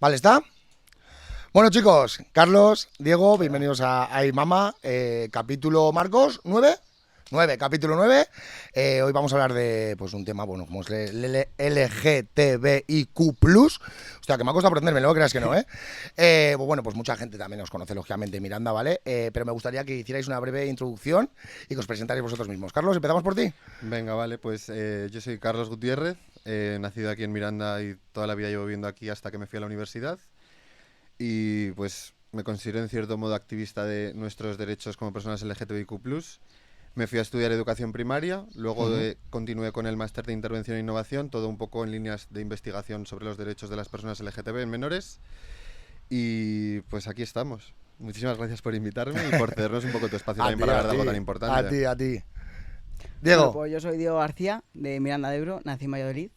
Vale, ¿está? Bueno, chicos, Carlos, Diego, bienvenidos a Ay Mama, capítulo Marcos, 9. 9, capítulo 9. Hoy vamos a hablar de pues un tema, bueno, como es el LGTBIQ+. Hostia, que me ha costado aprenderme, no creas que no, ¿eh? Pues bueno, pues mucha gente también os conoce, lógicamente, Miranda, ¿vale? Pero me gustaría que hicierais una breve introducción y que os presentarais vosotros mismos. Carlos, empezamos por ti. Venga, vale, pues yo soy Carlos Gutiérrez, nacido aquí en Miranda y toda la vida llevo viviendo aquí hasta que me fui a la universidad. Y pues me considero en cierto modo activista de nuestros derechos como personas LGTBIQ+. Me fui a estudiar educación primaria, luego continué con el máster de intervención e innovación, todo un poco en líneas de investigación sobre los derechos de las personas LGTB en menores. Y pues aquí estamos. Muchísimas gracias por invitarme y por cedernos un poco tu espacio también para hablar de algo tan importante. A ti. Bueno, Diego. pues yo soy Diego García, de Miranda de Ebro, nací en Valladolid.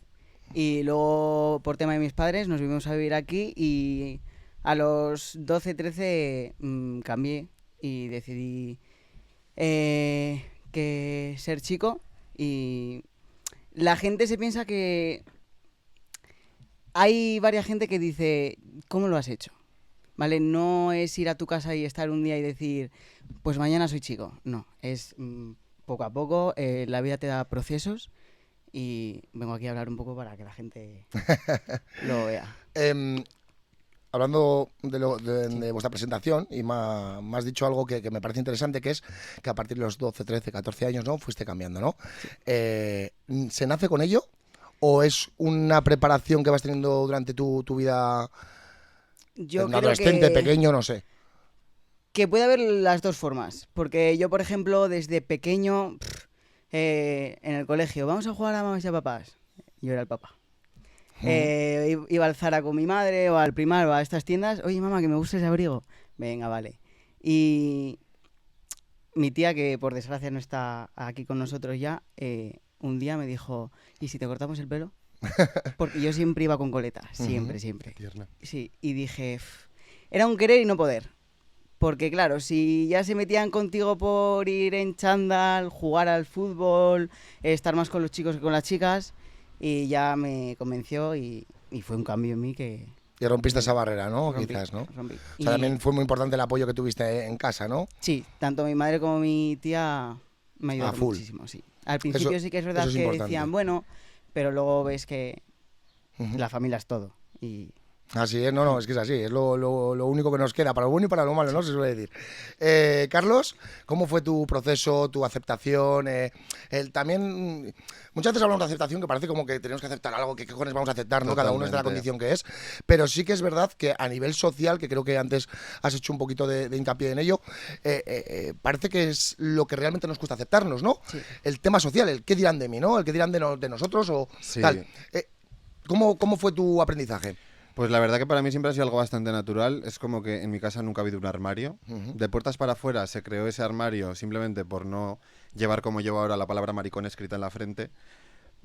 Y luego, por tema de mis padres, nos vinimos a vivir aquí y a los 12, 13 cambié y decidí que ser chico. Y la gente se piensa que hay varias gente que dice, ¿cómo lo has hecho? ¿Vale? No es ir a tu casa y estar un día y decir, pues mañana soy chico. No, es poco a poco, la vida te da procesos y vengo aquí a hablar un poco para que la gente lo vea. Hablando de vuestra presentación, y me has dicho algo que me parece interesante, que es que a partir de los 12, 13, 14 años, ¿no? Fuiste cambiando, ¿no? Sí. ¿Se nace con ello? ¿O es una preparación que vas teniendo durante tu vida Yo creo adolescente, pequeño, no sé? Que puede haber las dos formas. Porque yo, por ejemplo, desde pequeño, en el colegio, vamos a jugar a mamás y a papás. Yo era el papá. Iba al Zara con mi madre o al Primar o a estas tiendas. Oye, mamá, que me gusta ese abrigo. Venga, vale. Y mi tía, que por desgracia no está aquí con nosotros ya, un día me dijo, ¿y si te cortamos el pelo? Porque yo siempre iba con coleta, siempre. Qué tierna. Sí, y dije, era un querer y no poder. Porque claro, si ya se metían contigo por ir en chándal, jugar al fútbol, estar más con los chicos que con las chicas, y ya me convenció y fue un cambio en mí que... Y rompiste esa barrera, ¿no? Rompí, Quizás, ¿no? rompí. O sea, también fue muy importante el apoyo que tuviste en casa, ¿no? Sí, tanto mi madre como mi tía me ayudaron full. muchísimo, sí. Al principio Eso- sí que es verdad eso es que importante. decían, bueno, pero luego ves que Ujú. la familia es todo. Y Así es, no, es que es así, es lo único que nos queda, para lo bueno y para lo malo, ¿no? Se suele decir. Carlos, ¿cómo fue tu proceso, tu aceptación? También, muchas veces hablamos de aceptación que parece como que tenemos que aceptar algo, que qué cojones vamos a aceptar, ¿no? Cada uno es de la Totalmente. condición que es, pero sí que es verdad que a nivel social, que creo que antes has hecho un poquito de hincapié en ello, parece que es lo que realmente nos cuesta aceptarnos, ¿no? sí. El tema social, el qué dirán de mí, ¿no? El qué dirán de nosotros o Sí. tal. ¿Cómo fue tu aprendizaje? Pues la verdad que para mí siempre ha sido algo bastante natural. Es como que en mi casa nunca ha habido un armario. De puertas para afuera se creó ese armario simplemente por no llevar como llevo ahora la palabra maricón escrita en la frente.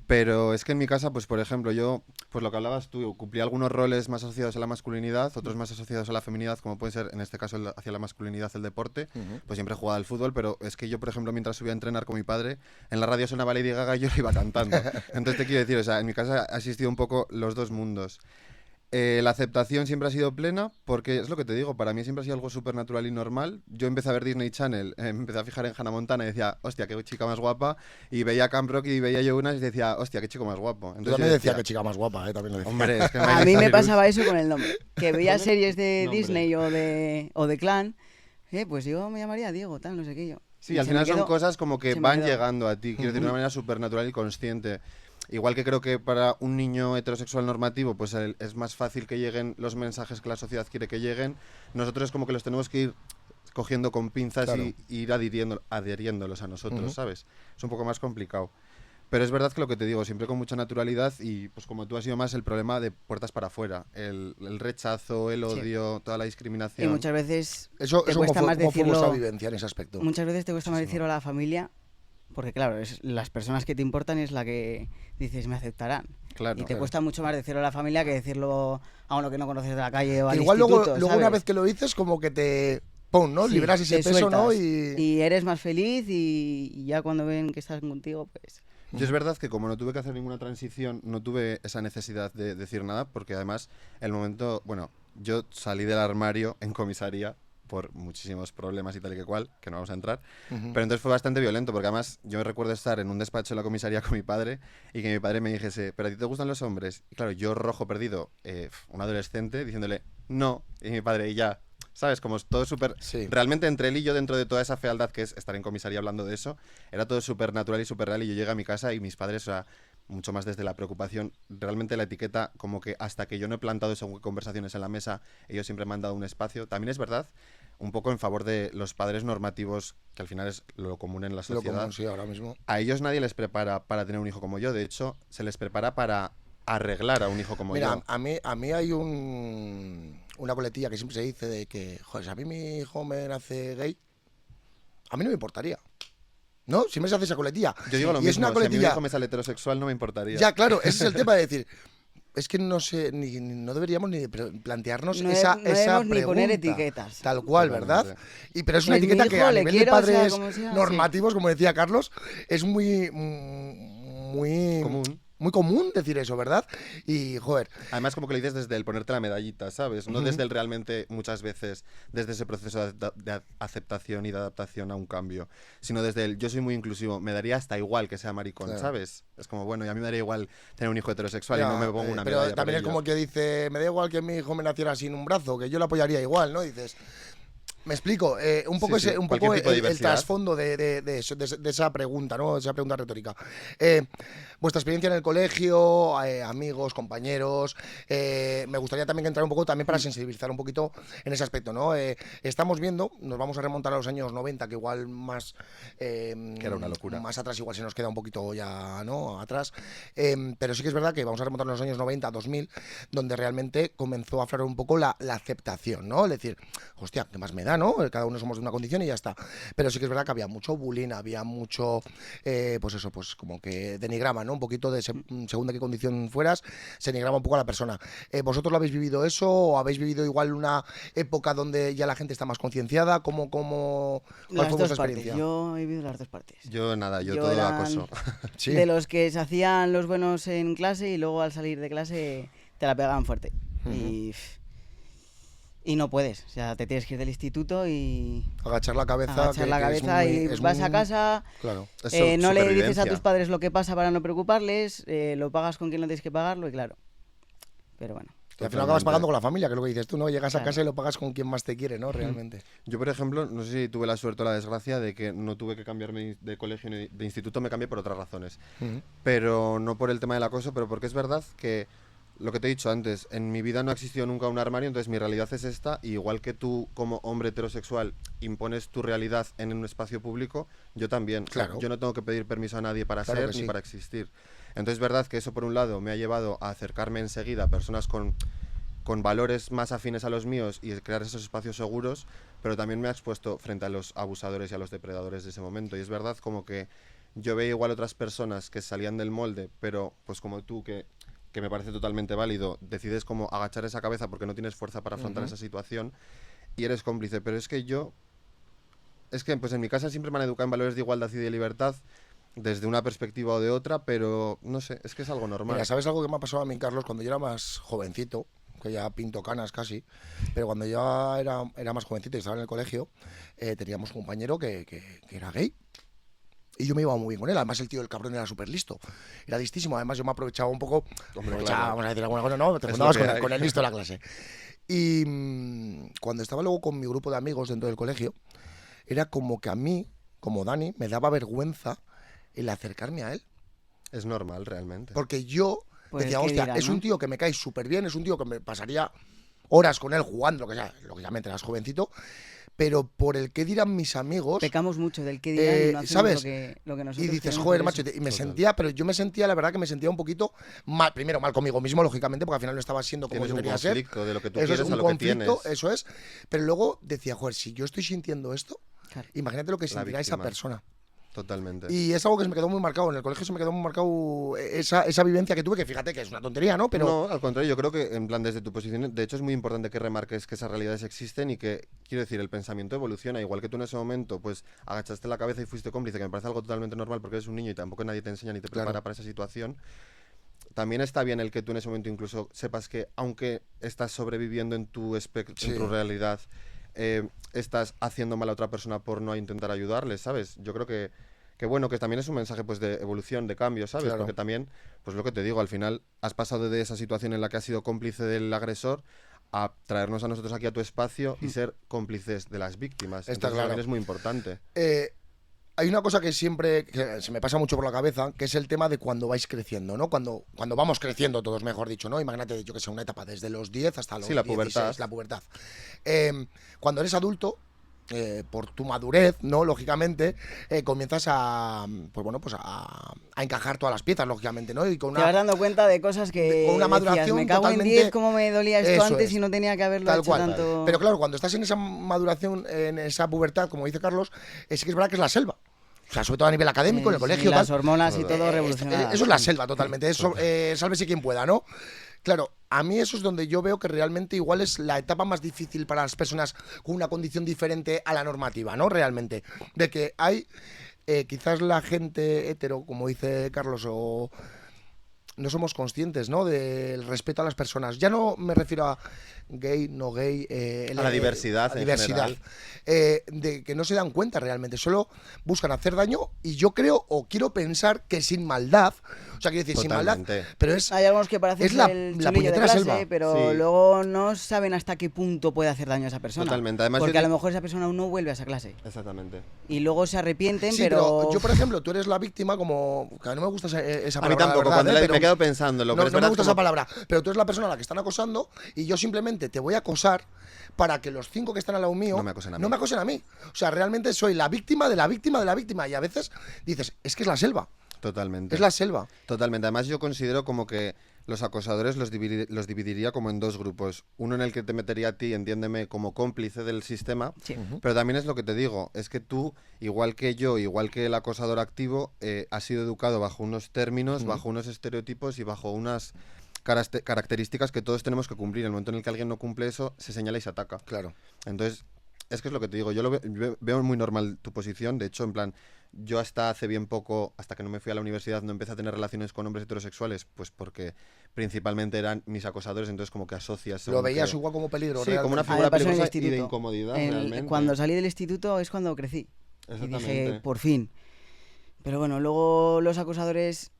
Pero es que en mi casa, pues por ejemplo, yo, pues lo que hablabas tú, cumplía algunos roles más asociados a la masculinidad, otros más asociados a la feminidad, como puede ser en este caso hacia la masculinidad el deporte. Pues siempre he jugado al fútbol, pero es que yo, por ejemplo, mientras subía a entrenar con mi padre, en la radio sonaba Lady Gaga y yo lo iba cantando. Entonces te quiero decir, o sea, en mi casa ha existido un poco los dos mundos. La aceptación siempre ha sido plena porque es lo que te digo, para mí siempre ha sido algo súper natural y normal. Yo empecé a ver Disney Channel, me empecé a fijar en Hannah Montana y decía, hostia, qué chica más guapa. Y veía Camp Rock y veía Jonas y decía, hostia, qué chico más guapo. Yo Entonces también yo decía que chica más guapa, también lo decía. hombre, es que A mí me pasaba eso con el nombre. Que veía ¿Con el series de nombre? Disney o de Clan. Pues yo me llamaría Diego, tal, no sé qué yo. Sí, Y al se me final son quedó- cosas como que se me van quedó. llegando a ti, quiero decir, de una manera súper natural y consciente. Igual que creo que para un niño heterosexual normativo, pues es más fácil que lleguen los mensajes que la sociedad quiere que lleguen. Nosotros es como que los tenemos que ir cogiendo con pinzas Claro. y ir adhiriéndolos a nosotros, ¿sabes? Es un poco más complicado. Pero es verdad que lo que te digo, siempre con mucha naturalidad y pues como tú has sido más el problema de puertas para afuera, el rechazo, el Sí. odio, toda la Y discriminación. muchas veces Eso te ¿cómo cuesta fue, más cómo fue vuestra decirlo. vivencia en ese aspecto? Muchas veces te cuesta más Muchísimo. decirlo a la familia, porque claro, es las personas que te importan es la que dices me aceptarán. Claro. Y te claro. cuesta mucho más decirlo a la familia que decirlo a uno que no conoces de la calle o Que al igual instituto, luego una ¿sabes? vez que lo dices, como que te... ¡Pum! ¿no? Sí, Liberas ese te peso, ¿no? sueltas Y... y eres más feliz y ya cuando ven que estás contigo, pues Yo es verdad que como no tuve que hacer ninguna transición, no tuve esa necesidad de decir nada, porque además el momento, bueno, yo salí del armario en comisaría por muchísimos problemas y tal y que cual, que no vamos a entrar, pero entonces fue bastante violento, porque además yo me recuerdo estar en un despacho de la comisaría con mi padre y que mi padre me dijese, ¿pero a ti te gustan los hombres? Y claro, yo rojo perdido, un adolescente, diciéndole, no, y mi padre, y ya, ¿sabes? Como es todo súper... Sí. Realmente entre él y yo, dentro de toda esa fealdad que es estar en comisaría hablando de eso, era todo súper natural y súper real, y yo llegué a mi casa y mis padres, o sea, mucho más desde la preocupación, realmente la etiqueta, como que hasta que yo no he plantado según qué conversaciones en la mesa, ellos siempre me han dado un espacio. También es verdad, un poco en favor de los padres normativos, que al final es lo común en la Lo sociedad. común, sí, ahora mismo. A ellos nadie les prepara para tener un hijo como yo, de hecho, se les prepara para arreglar a un hijo como Mira, yo. a mí hay una coletilla que siempre se dice de que, joder, si a mí mi hijo me nace gay, a mí no me importaría. ¿No? Siempre se hace esa coletilla. Yo digo lo y es mismo, una si a mí mi coletilla. hijo me sale heterosexual no me importaría. Ya, claro, ese es el tema de decir. Es que no sé, no deberíamos ni plantearnos No esa debemos pregunta. ni poner etiquetas. Tal cual, ¿verdad? Totalmente. Pero es una Es mi etiqueta que hijo, a le nivel quiero, de o sea, padres como sea, sí. normativos, como decía Carlos, es muy Común. muy común decir eso, ¿verdad? Y, joder, Además, como que lo dices desde el ponerte la medallita, ¿sabes? No desde el realmente, muchas veces, desde ese proceso de aceptación y de adaptación a un cambio, sino desde el yo soy muy inclusivo, me daría hasta igual que sea maricón, Claro. ¿sabes? Es como, bueno, y a mí me daría igual tener un hijo heterosexual ya, y no me pongo una pero medalla también por es ello. como el que dice, me da igual que mi hijo me naciera sin un brazo, que yo lo apoyaría igual, ¿no? Dices, me explico, un poco, Sí, sí, un cualquier poco tipo de el diversidad. trasfondo de esa pregunta, ¿no? Esa pregunta retórica. Vuestra experiencia en el colegio, amigos, compañeros, me gustaría también entrar un poco también para sensibilizar un poquito en ese aspecto, ¿no? Estamos viendo, nos vamos a remontar a los años 90, que igual más... Que era una locura. Más atrás igual se nos queda un poquito ya, ¿no? Atrás. Pero sí que es verdad que vamos a remontar a los años 90, 2000, donde realmente comenzó a aflorar un poco la aceptación, ¿no? Es decir, hostia, ¿qué más me da, no? Cada uno somos de una condición y ya está. Pero sí que es verdad que había mucho bullying, había mucho, pues eso, pues como que denigrama, ¿no? Un poquito de según de qué condición fueras, se denigraba un poco a la persona. ¿Vosotros lo habéis vivido eso o habéis vivido igual una época donde ya la gente está más concienciada? ¿Cuál Las fue dos vuestra partes. experiencia? Yo he vivido las dos partes. Yo nada, yo Yo todo eran acoso. Sí. De los que se hacían los buenos en clase y luego al salir de clase te la pegaban fuerte. Y no puedes. O sea, te tienes que ir del instituto y Agachar la cabeza. agachar la que es cabeza muy- y es vas muy- a casa. Claro. Es No le dices a supervivencia. tus padres lo que pasa para no preocuparles, lo pagas con quien no tienes que pagarlo y claro. Pero bueno. Y al final acabas Totalmente. pagando con la familia, que es lo que dices tú, ¿no? Llegas a Claro. casa y lo pagas con quien más te quiere, ¿no? Realmente. Yo, por ejemplo, no sé si tuve la suerte o la desgracia de que no tuve que cambiarme de colegio ni de instituto, me cambié por otras razones. Pero no por el tema del acoso, pero porque es verdad que lo que te he dicho antes, en mi vida no ha existido nunca un armario, entonces mi realidad es esta, y igual que tú como hombre heterosexual impones tu realidad en un espacio público, yo también. O sea, Claro. yo no tengo que pedir permiso a nadie para Claro ser que ni sí. para existir. Entonces es verdad que eso por un lado me ha llevado a acercarme enseguida a personas con valores más afines a los míos y crear esos espacios seguros, pero también me ha expuesto frente a los abusadores y a los depredadores de ese momento. Y es verdad como que yo veía igual otras personas que salían del molde, pero pues como tú, que me parece totalmente válido, decides como agachar esa cabeza porque no tienes fuerza para afrontar esa situación y eres cómplice. Pero es que es que pues en mi casa siempre me han educado en valores de igualdad y de libertad, desde una perspectiva o de otra, pero no sé, es que es algo normal. Mira, ¿sabes algo que me ha pasado a mí, Carlos? Cuando yo era más jovencito, que ya pinto canas casi, pero cuando yo era más jovencito y estaba en el colegio, teníamos un compañero que era gay. Y yo me iba muy bien con él. Además, el tío del cabrón era súper listo. Era listísimo. Además, yo me aprovechaba un poco. Hombre, Aprovechaba, claro. vamos a decir alguna cosa, ¿no? Te Es juntabas lo que con, hay. con el listo de la clase. Y cuando estaba luego con mi grupo de amigos dentro del colegio, era como que a mí, como Dani, me daba vergüenza el acercarme a él. Es normal, realmente. Porque yo Pues decía, ¿qué hostia, dirán, es no? un tío que me cae súper bien, es un tío que me pasaría horas con él jugando, lo que ya me enteras jovencito, pero por el que dirán mis amigos. Pecamos mucho del que dirán y no hacemos ¿sabes? lo que nosotros Y dices, queremos joder, por macho, eso. y me Total. sentía, pero yo me sentía, la verdad que me sentía un poquito mal, primero mal conmigo mismo, lógicamente, porque al final no estaba siendo como Tienes yo un quería ser. conflicto de lo que tú Eso es quieres a un lo que conflicto, tienes. eso es. Pero luego decía, joder, si yo estoy sintiendo esto, Claro. imagínate lo que sentirá esa víctima. persona. Totalmente. Y es algo que se me quedó muy marcado. En el colegio se me quedó muy marcado esa vivencia que tuve, que fíjate que es una tontería, ¿no? Pero No, al contrario, yo creo que en plan desde tu posición, de hecho es muy importante que remarques que esas realidades existen y que, quiero decir, el pensamiento evoluciona, igual que tú en ese momento pues agachaste la cabeza y fuiste cómplice, que me parece algo totalmente normal porque eres un niño y tampoco nadie te enseña ni te prepara para esa situación. También está bien el que tú en ese momento incluso sepas que aunque estás sobreviviendo en tu, en tu realidad, estás haciendo mal a otra persona por no intentar ayudarles, ¿sabes? Yo creo que bueno, que también es un mensaje pues de evolución, de cambio, ¿sabes? Claro. Porque también, pues lo que te digo, al final has pasado de esa situación en la que has sido cómplice del agresor a traernos a nosotros aquí a tu espacio y ser cómplices de las víctimas. Está Entonces, claro. también es muy importante. Hay una cosa que siempre que se me pasa mucho por la cabeza, que es el tema de cuando vais creciendo, ¿no? Cuando vamos creciendo todos, mejor dicho, ¿no? Imagínate, yo que sé, una etapa desde los 10 hasta los 16, pubertad. la pubertad. Cuando eres adulto, por tu madurez, ¿no? Lógicamente, comienzas a, pues bueno, pues a encajar todas las piezas, lógicamente, ¿no? Y con Te vas dando cuenta de cosas que con una maduración decías, me cago en totalmente- 10, cómo me dolía esto Eso antes es. y no tenía que haberlo Tal hecho cual. tanto... Pero claro, cuando estás en esa maduración, en esa pubertad, como dice Carlos, sí que es verdad que es la selva. O sea, sobre todo a nivel académico, en el Sí, colegio. las tal. hormonas y todo revolucionadas. Eso es la selva totalmente. Eso, sálvese quien pueda, ¿no? Claro, a mí eso es donde yo veo que realmente igual es la etapa más difícil para las personas con una condición diferente a la normativa, ¿no? Realmente. De que hay quizás la gente hetero, como dice Carlos, o no somos conscientes, ¿no? Del respeto a las personas. Ya no me refiero a gay, no gay, A la diversidad a en diversidad. general. De que no se dan cuenta realmente, solo buscan hacer daño y yo creo o quiero pensar que sin maldad, o sea, quiero decir, sin maldad, Totalmente. pero es Hay algunos que parecen es la- ser el la chulillo de puñetera clase, selva. pero Sí. luego no saben hasta qué punto puede hacer daño a esa persona. Totalmente. Además, porque yo a lo di- mejor esa persona aún no vuelve a esa clase. Exactamente. Y luego se arrepienten, sí, pero yo, por ejemplo, tú eres la víctima, como que no me gusta esa A mí palabra, la tampoco, verdad, cuando pero me quedo pensándolo. no, pero es no me verdad gusta como- esa palabra, pero tú eres la persona a la que están acosando y yo simplemente te voy a acosar para que los 5 que están al lado mío No me acosen a mí. no me acosen a mí. O sea, realmente soy la víctima de la víctima de la víctima y a veces dices, es que es la selva, Totalmente. es la selva. Totalmente. Además, yo considero como que los acosadores los dividiría como en dos grupos. Uno en el que te metería a ti, entiéndeme, como cómplice del sistema. Sí. Pero también es lo que te digo, es que tú, igual que yo, igual que el acosador activo, has sido educado bajo unos términos, bajo unos estereotipos y bajo unas características que todos tenemos que cumplir. En el momento en el que alguien no cumple eso, se señala y se ataca. Claro. Entonces, es que es lo que te digo, yo veo muy normal tu posición, de hecho, en plan, yo hasta hace bien poco, hasta que no me fui a la universidad, no empecé a tener relaciones con hombres heterosexuales, pues porque principalmente eran mis acosadores, entonces como que asocias... Lo según veías que- igual como peligro. Sí, como una realmente. A mí figura me pasó en el peligrosa y de instituto. incomodidad, En- realmente. Cuando salí del instituto es cuando crecí. Y dije, Exactamente. por fin. Pero bueno, luego los acosadores...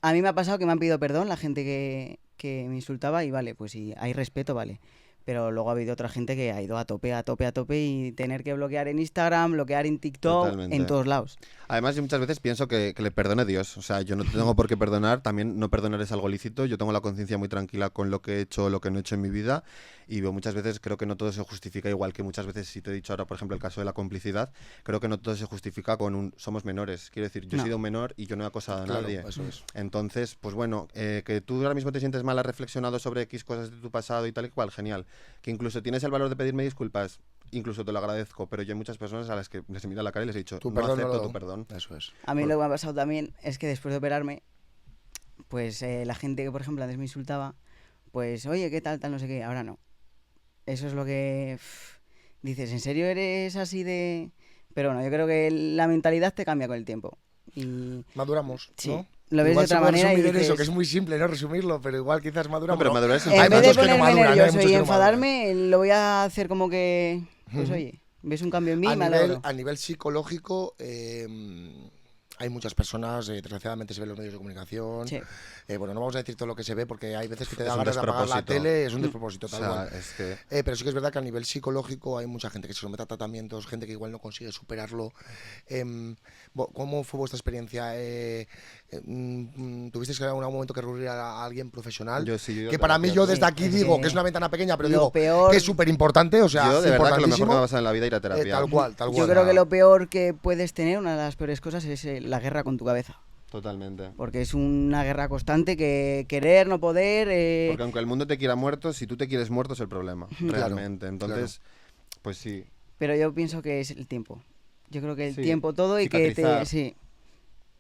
A mí me ha pasado que me han pedido perdón la gente que me insultaba y vale, pues si hay respeto, vale. Pero luego ha habido otra gente que ha ido a tope, a tope, a tope y tener que bloquear en Instagram, bloquear en TikTok, Totalmente. en todos lados. Además, yo muchas veces pienso que le perdone Dios. O sea, yo no tengo por qué perdonar. También no perdonar es algo lícito. Yo tengo la conciencia muy tranquila con lo que he hecho o lo que no he hecho en mi vida. Y veo muchas veces, creo que no todo se justifica igual que muchas veces, si te he dicho ahora, por ejemplo, el caso de la complicidad, creo que no todo se justifica con un somos menores. Quiero decir, yo he No. sido un menor y yo no he acosado a Claro, nadie. eso es. Entonces, pues bueno, que tú ahora mismo te sientes mal, has reflexionado sobre X cosas de tu pasado y tal y cual, genial. Que incluso tienes el valor de pedirme disculpas, incluso te lo agradezco, pero yo hay muchas personas a las que les he mirado la cara y les he dicho, Tu no perdón no acepto lo- tu perdón. Eso es. A mí lo que me ha pasado también es que después de operarme, pues la gente que, por ejemplo, antes me insultaba, pues, oye, ¿qué tal, tal, no sé qué? Ahora no. Eso es lo que dices, ¿en serio eres así de...? Pero bueno, yo creo que la mentalidad te cambia con el tiempo. Y Maduramos, sí, ¿no? lo ves Igual de se otra puede manera y resumir en eso, dices... que es muy simple, ¿no? Resumirlo, pero igual quizás maduramos. No, pero madurar es En Hay vez muchos de que no ponerme maduran, hay nervioso muchos y que no enfadarme, lo voy a hacer como que... Pues Ujú. oye, ves un cambio en mí, a me nivel, alegro. a nivel psicológico, hay muchas personas, desgraciadamente se ven en los medios de comunicación. Sí. Bueno, no vamos a decir todo lo que se ve porque hay veces que te Es da un ganas de apagar la despropósito. tele, es un despropósito, O tal sea, cual. es que... Pero sí que es verdad que a nivel psicológico hay mucha gente que se somete a tratamientos, gente que igual no consigue superarlo. ¿Cómo fue vuestra experiencia? ¿Tuvisteis que en algún momento que recurrir a alguien profesional? Yo sí, yo Que para mí, terapia, yo sí. desde aquí Es digo que que es una ventana pequeña, pero lo digo peor- que es súper importante, o sea, yo de verdad que lo mejor que me ha importantísimo. pasado en la vida ir a terapia. Tal cual, tal cual. Yo creo que lo peor que puedes tener, una de las peores cosas, es la guerra con tu cabeza. Totalmente. Porque es una guerra constante que querer, no poder... Porque aunque el mundo te quiera muerto, si tú te quieres muerto es el problema, Claro, realmente. Entonces, pues sí. Pero yo pienso que es el tiempo. Yo creo que el Sí, tiempo todo y cicatrizar. sí,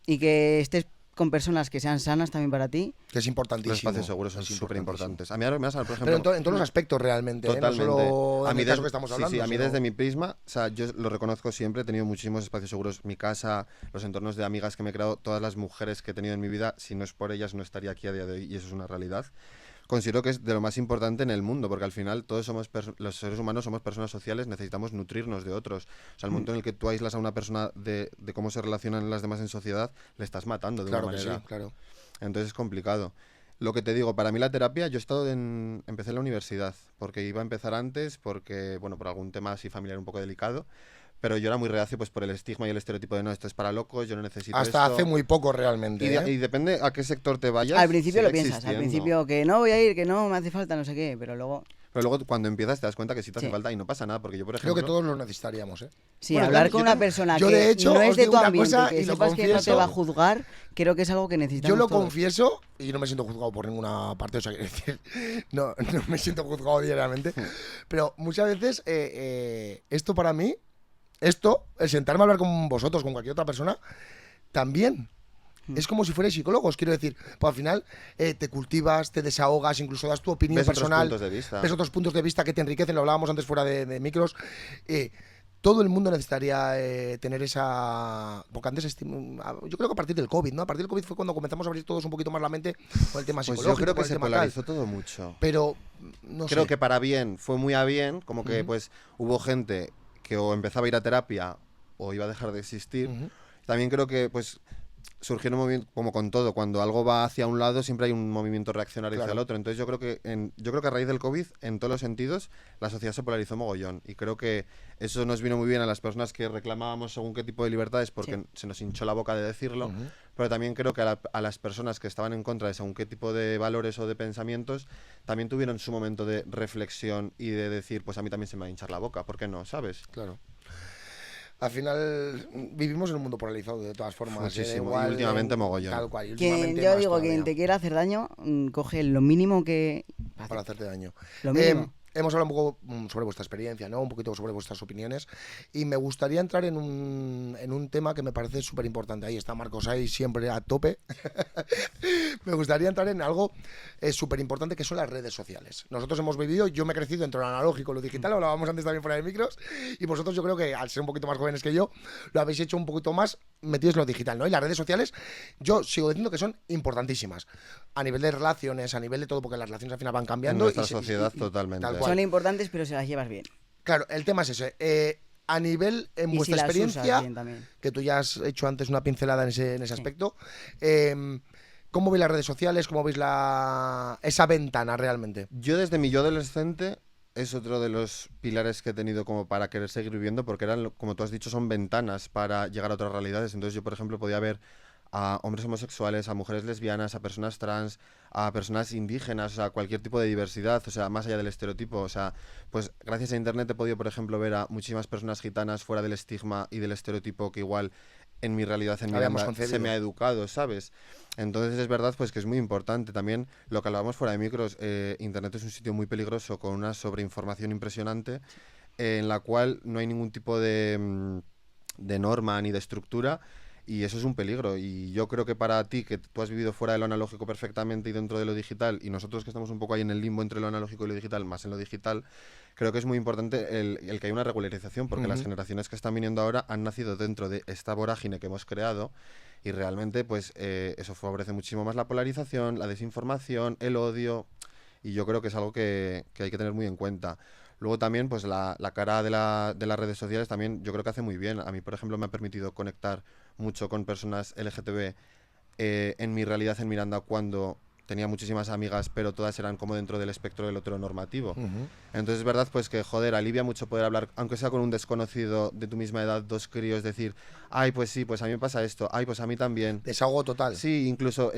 y que estés con personas que sean sanas también para ti. Que es Los importantísimo. espacios seguros son Es súper importantísimo. importantes. A mí ahora me pasa, por ejemplo... Pero en todos los aspectos realmente, no Totalmente. solo en el caso que estamos sí, hablando. sí, a mí sino- desde mi prisma, o sea, yo lo reconozco siempre, he tenido muchísimos espacios seguros. Mi casa, los entornos de amigas que me he creado, todas las mujeres que he tenido en mi vida, si no es por ellas no estaría aquí a día de hoy y eso es una realidad. Considero que es de lo más importante en el mundo, porque al final todos los seres humanos somos personas sociales, necesitamos nutrirnos de otros. O sea, el momento en el que tú aíslas a una persona de cómo se relacionan las demás en sociedad, le estás matando de Claro una que sí, manera. claro. Entonces es complicado. Lo que te digo, para mí la terapia, yo he estado empecé en la universidad, porque iba a empezar antes, porque, bueno, por algún tema así familiar un poco delicado, pero yo era muy reacio pues por el estigma y el estereotipo de no, esto es para locos, yo no necesito Hasta esto. hace muy poco realmente. Y depende a qué sector te vayas. Al principio sigue lo piensas, al existiendo. principio que no voy a ir, que no me hace falta, no sé qué, pero luego... Pero luego cuando empiezas te das cuenta que sí te hace Sí. falta y no pasa nada, porque yo, por Creo ejemplo... que todos lo necesitaríamos, ¿eh? Sí, Bueno, hablar yo con una también- persona yo, que de hecho, no os es de digo tu una ambiente, cosa que y lo sepas que no te confieso. va a juzgar, creo que es algo que necesitamos Yo lo todos. confieso y no me siento juzgado por ninguna parte, o sea, quiero decir, no me siento juzgado diariamente, pero muchas veces esto para mí, el sentarme a hablar con vosotros, con cualquier otra persona, también es como si fuerais psicólogos, quiero decir, pues al final te cultivas, te desahogas, incluso das tu opinión Ves otros personal, puntos de vista. ves otros puntos de vista que te enriquecen, lo hablábamos antes fuera de micros. Todo el mundo necesitaría tener esa... Porque antes, yo creo que a partir del COVID, ¿no? A partir del COVID fue cuando comenzamos a abrir todos un poquito más la mente con el tema Pues psicológico, yo creo con que el se tema tal. polarizó todo mucho. Pero, no Creo sé. que para bien fue muy a bien, como que Ujú. pues hubo gente que o empezaba a ir a terapia o iba a dejar de existir. Ujú. También creo que pues surgieron movimientos, como con todo, cuando algo va hacia un lado siempre hay un movimiento reaccionario hacia Claro. el otro. Entonces yo creo que a raíz del COVID, en todos los sentidos, la sociedad se polarizó mogollón. Y creo que eso nos vino muy bien a las personas que reclamábamos según qué tipo de libertades, porque Sí. se nos hinchó la boca de decirlo. Ujú. Pero también creo que a las personas que estaban en contra de según qué tipo de valores o de pensamientos, también tuvieron su momento de reflexión y de decir, pues a mí también se me va a hinchar la boca, ¿por qué no? ¿Sabes? Claro. Al final vivimos en un mundo polarizado de todas formas. Muchísimo, Da igual, y últimamente mogollón. Tal cual, y Quien, últimamente yo más digo, todavía, quien te quiera hacer daño, coge lo mínimo que... para hacerte daño. Lo mínimo. Hemos hablado un poco sobre vuestra experiencia, ¿no? Un poquito sobre vuestras opiniones. Y me gustaría entrar en un tema que me parece súper importante. Ahí está Marcos, ahí siempre a tope. Me gustaría entrar en algo súper importante que son las redes sociales. Nosotros hemos vivido, yo me he crecido entre lo analógico y lo digital, hablábamos antes también fuera de micros, y vosotros yo creo que al ser un poquito más jóvenes que yo, lo habéis hecho un poquito más metidos en lo digital, ¿no? Y las redes sociales, yo sigo diciendo que son importantísimas. A nivel de relaciones, a nivel de todo, porque las relaciones al final van cambiando. En nuestra sociedad, totalmente. tal cual. Son importantes, pero se las llevas bien. Claro, el tema es ese. A nivel, en Y vuestra si las experiencia, usas bien también. que tú ya has hecho antes una pincelada en ese Sí. aspecto, ¿cómo veis las redes sociales? ¿Cómo veis esa ventana realmente? Yo desde mi yo adolescente es otro de los pilares que he tenido como para querer seguir viviendo, porque eran, como tú has dicho, son ventanas para llegar a otras realidades. Entonces yo, por ejemplo, podía ver a hombres homosexuales, a mujeres lesbianas, a personas trans, a personas indígenas, o sea, cualquier tipo de diversidad, o sea, más allá del estereotipo. O sea, pues gracias a Internet he podido, por ejemplo, ver a muchísimas personas gitanas fuera del estigma y del estereotipo que igual en mi realidad, en Habíamos Miranda, se concebido. me ha educado, ¿sabes? Entonces es verdad pues que es muy importante. También lo que hablábamos fuera de micros, Internet es un sitio muy peligroso con una sobreinformación impresionante en la cual no hay ningún tipo de norma ni de estructura. Y eso es un peligro. Y yo creo que para ti, que tú has vivido fuera de lo analógico perfectamente y dentro de lo digital, y nosotros que estamos un poco ahí en el limbo entre lo analógico y lo digital, más en lo digital, creo que es muy importante el que haya una regularización, porque las generaciones que están viniendo ahora han nacido dentro de esta vorágine que hemos creado, y realmente pues eso favorece muchísimo más la polarización, la desinformación, el odio, y yo creo que es algo que hay que tener muy en cuenta. Luego también, pues la cara de las redes sociales también yo creo que hace muy bien. A mí, por ejemplo, me ha permitido conectar mucho con personas LGTB en mi realidad en Miranda cuando tenía muchísimas amigas, pero todas eran como dentro del espectro del heteronormativo. Entonces es verdad pues que, joder, alivia mucho poder hablar, aunque sea con un desconocido de tu misma edad, dos críos, decir, ay, pues sí, pues a mí me pasa esto, ay, pues a mí también. Desahogo total. Sí, incluso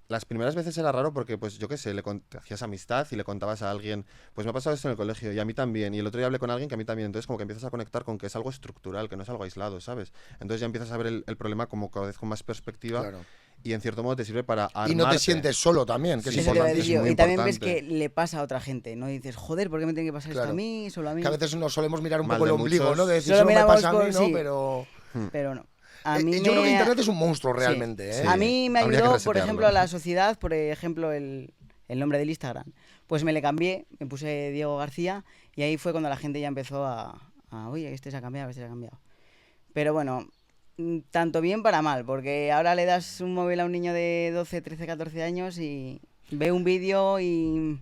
las primeras veces era raro porque, pues yo qué sé, te hacías amistad y le contabas a alguien, pues me ha pasado esto en el colegio y a mí también, y el otro día hablé con alguien que a mí también, entonces como que empiezas a conectar con que es algo estructural, que no es algo aislado, ¿sabes? Entonces ya empiezas a ver el problema como cada vez con más perspectiva Claro. y en cierto modo te sirve para armarte. Y no te sientes solo también, que Sí, es Eso te iba a importante. decir yo. muy Y también ves importante. que le pasa a otra gente, ¿no? Y dices, joder, ¿por qué me tiene que pasar esto Claro. a mí, solo a mí? Que a veces nos solemos mirar un Mal poco el de ombligo, muchos. ¿no? De decir, Solo solo me miramos pasa a mí, por- ¿no? sí. Pero... Pero no. A mí yo creo que me- Internet es un monstruo realmente, ¿eh? Sí. A mí me Habría que ayudó, por resetearlo. ejemplo, a la sociedad, por ejemplo, el nombre del Instagram. Pues me le cambié, me puse Diego García y ahí fue cuando la gente ya empezó oye, este se ha cambiado, este se ha cambiado. Pero bueno, tanto bien para mal, porque ahora le das un móvil a un niño de 12, 13, 14 años y ve un vídeo y...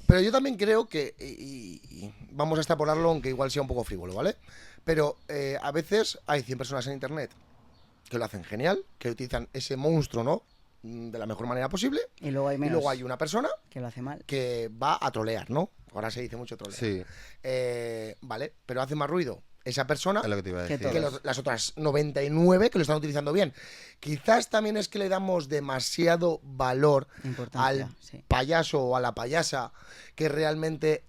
Pero yo también creo que, y vamos a extrapolarlo, aunque igual sea un poco frívolo, ¿vale? Pero a veces hay 100 personas en Internet que lo hacen genial, que utilizan ese monstruo, ¿no? De la mejor manera posible. Y luego hay Y menos luego hay una persona que lo hace mal. que va a trolear, ¿no? Ahora se dice mucho trolear. Sí, Vale, pero hace más ruido esa persona es lo que te iba a Que decir. que las otras 99 que lo están utilizando bien. Quizás también es que le damos demasiado valor Importancia, al sí. payaso o a la payasa que realmente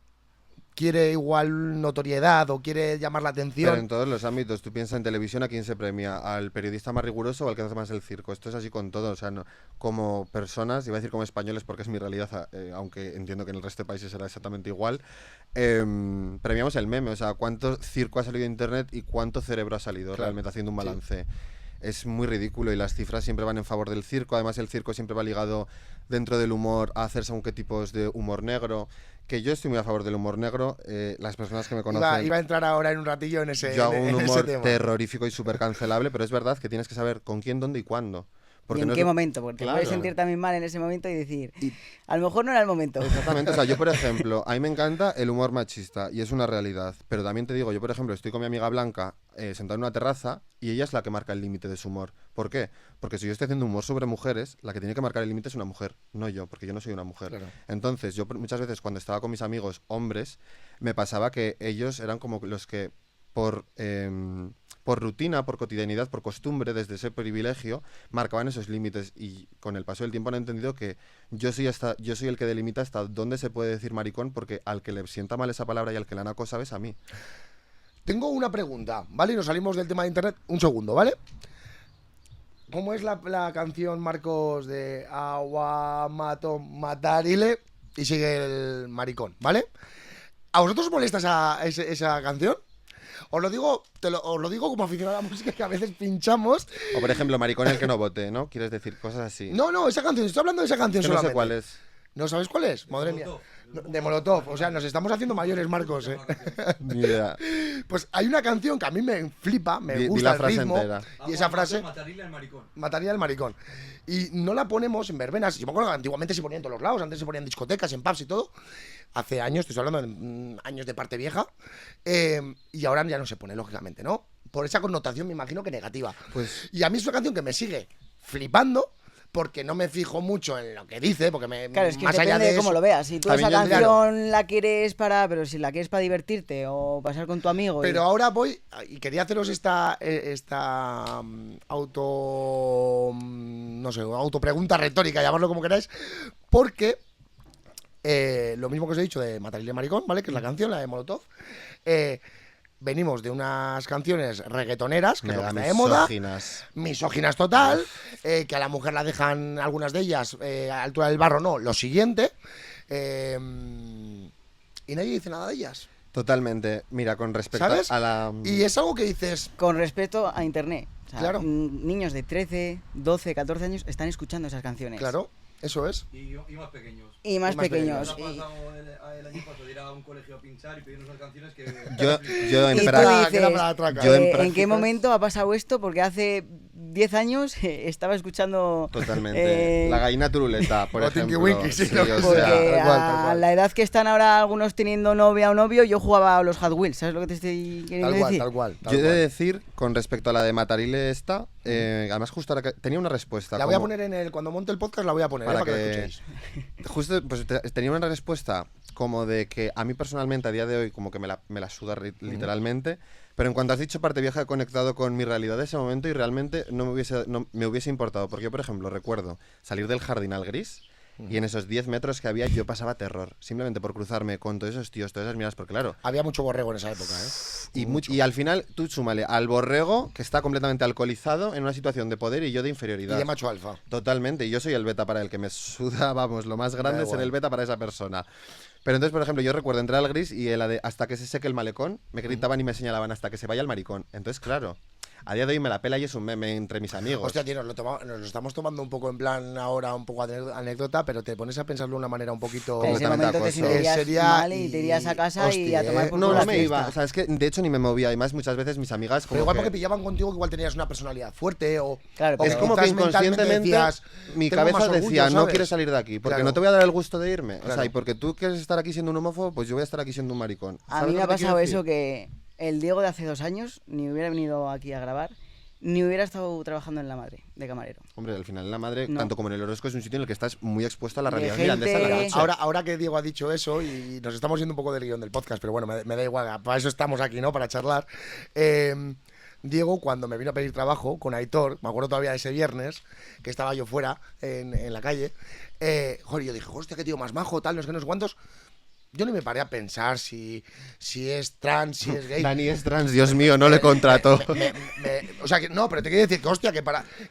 quiere igual notoriedad o quiere llamar la Pero atención. en todos los ámbitos, tú piensas en televisión, ¿a quién se premia? ¿Al periodista más riguroso o al que hace más el circo? Esto es así con todo, o sea, como personas, iba a decir como españoles porque es mi realidad, aunque entiendo que en el resto de países será exactamente igual, premiamos el meme, o sea, cuánto circo ha salido de internet y cuánto cerebro ha salido Claro, realmente haciendo un sí. balance. Es muy ridículo y las cifras siempre van en favor del circo, además el circo siempre va ligado dentro del humor a hacer según qué tipos de humor negro, que yo estoy muy a favor del humor negro, las personas que me conocen... Iba a entrar ahora en un ratillo en ese, Yo hago en un ese humor tema. terrorífico y súper cancelable, pero es verdad que tienes que saber con quién, dónde y cuándo. ¿Y en no qué es lo- momento? Porque te Claro. puedes sentir también mal en ese momento y decir, a lo mejor no era el momento. Exactamente, o sea, yo por ejemplo, a mí me encanta el humor machista y es una realidad, pero también te digo, yo por ejemplo estoy con mi amiga Blanca sentada en una terraza y ella es la que marca el límite de su humor. ¿Por qué? Porque si yo estoy haciendo humor sobre mujeres, la que tiene que marcar el límite es una mujer, no yo, porque yo no soy una mujer. Claro. Entonces, yo muchas veces cuando estaba con mis amigos hombres, me pasaba que ellos eran como los que por rutina, por cotidianidad, por costumbre, desde ese privilegio, marcaban esos límites y con el paso del tiempo han entendido que yo soy el que delimita hasta dónde se puede decir maricón, porque al que le sienta mal esa palabra y al que la han acosado es a mí. Tengo una pregunta, ¿vale? Y nos salimos del tema de Internet un segundo, ¿vale? ¿Cómo es la canción, Marcos, de Agua, Mato, Matarile? Y sigue el maricón, ¿vale? ¿A vosotros os molesta esa canción? Os lo digo como aficionado a la música, que a veces pinchamos. O por ejemplo, maricón el que no vote, ¿no? Quieres decir cosas así. No, esa canción, estoy hablando de esa canción Que no sé solamente. cuál es. ¿No sabes cuál es? Madre mía. De Molotov. O sea, nos estamos haciendo mayores, Marcos, ¿eh? Ni idea. Pues hay una canción que a mí me flipa, me Di gusta la el frase ritmo. entera. Y esa frase Matarile al maricón. mataría al maricón. Y no la ponemos en verbenas. Yo me acuerdo que antiguamente se ponía en todos los lados. Antes se ponía en discotecas, en pubs y todo. Hace años, estoy hablando de años de parte vieja. Y ahora ya no se pone, lógicamente, ¿no? Por esa connotación me imagino que negativa. Pues Y a mí es una canción que me sigue flipando. Porque no me fijo mucho en lo que dice, porque Claro, es que más allá depende de de cómo eso- lo veas. Si tú También esa yo- canción la quieres pero si la quieres para divertirte o pasar con tu amigo. Pero ahora voy, y quería haceros esta no sé, autopregunta retórica, llamarlo como queráis, porque lo mismo que os he dicho de Matarile Maricón, ¿vale? Que es la canción, la de Molotov. Venimos de unas canciones reggaetoneras, que es lo que mega está de moda, misóginas. misóginas total, que a la mujer la dejan, algunas de ellas, a altura del barro, no, lo siguiente, y nadie dice nada de ellas, Totalmente. Mira, con respecto ¿sabes? a la... Y es algo que dices, Con respecto a internet. O sea, Claro. Niños de 13, 12, 14 años están escuchando esas canciones. claro, eso es. Y más pequeños. Y más Y más pequeños. Nos ha Y- pasado el año pasado de ir a un colegio a pinchar y pedirnos unas canciones que... Yo en Y tú pra- dices, que era para la traca. Yo en ¿en qué prácticas- momento ha pasado esto? Porque hace 10 años estaba escuchando... Totalmente. La gallina turuleta, por O Tinky ejemplo. Winky, sí, lo- o Porque sea, tal cual, tal a cual. la edad que están ahora algunos teniendo novia o novio, yo jugaba a los Hot Wheels, ¿sabes lo que te estoy queriendo Tal cual, decir? tal cual. tal yo he de cual. decir, con respecto a la de Matarile esta, además justo ahora que tenía una respuesta. La voy a como- poner cuando monte el podcast, la voy a poner, para que la escuchéis. Justo, pues tenía una respuesta como de que a mí personalmente a día de hoy como que me la suda literalmente, pero en cuanto has dicho parte vieja he conectado con mi realidad de ese momento y realmente no me hubiese importado, porque yo por ejemplo recuerdo salir del Jardinal Gris Y en esos 10 metros que había yo pasaba terror, simplemente por cruzarme con todos esos tíos, todas esas miradas, porque claro... Había mucho borrego en esa época, ¿eh? Y al final tú súmale al borrego que está completamente alcoholizado en una situación de poder y yo de Y inferioridad. de macho alfa. Totalmente, y yo soy el beta para el que me suda, vamos, lo más grande Da es ser igual. el beta para esa persona. Pero entonces, por ejemplo, yo recuerdo entrar al gris y la de hasta que se seque el malecón, me gritaban y me señalaban hasta que se vaya el maricón. Entonces, claro, a día de hoy me la pela y es un meme entre mis amigos. Hostia, tío, nos lo estamos tomando un poco en plan ahora, un poco anécdota, pero te pones a pensarlo de una manera un poquito... En ese completamente momento te acoso. sentirías Sería mal y te irías a casa y a tomar por No, culo no la me fiesta. iba, o sea, es que de hecho ni me movía. Además, muchas veces mis amigas como Pero igual que- porque pillaban contigo que igual tenías una personalidad fuerte o... Claro, o Es pero como que quizás mentalmente inconscientemente decías, mi "Tengo más cabeza orgullo", decía, no ¿sabes? quiero salir de aquí, porque Claro. no te voy a dar el gusto de irme. O Claro. sea, y porque tú quieres estar aquí siendo un homófobo, pues yo voy a estar aquí siendo un maricón. A ¿Sabes mí lo me ha que te quiero pasado decir? eso que el Diego de hace 2 años ni hubiera venido aquí a grabar, ni hubiera estado trabajando en La Madre, de camarero. Hombre, al final la madre, No. tanto como en el Orozco, es un sitio en el que estás muy expuesto a la De realidad gente- mirandesa de la noche. Ahora que Diego ha dicho eso y nos estamos yendo un poco del guión del podcast, pero bueno, me da igual, para eso estamos aquí, ¿no? Para charlar. Diego, cuando me vino a pedir trabajo con Aitor, me acuerdo todavía de ese viernes, que estaba yo fuera, en la calle, joder, yo dije, hostia, qué tío más majo, tal, no sé qué, no sé cuántos. Yo ni me paré a pensar si es trans, si es gay. Dani es trans, Dios mío, no le contrato. O sea, que no, pero te quiero decir que, hostia, que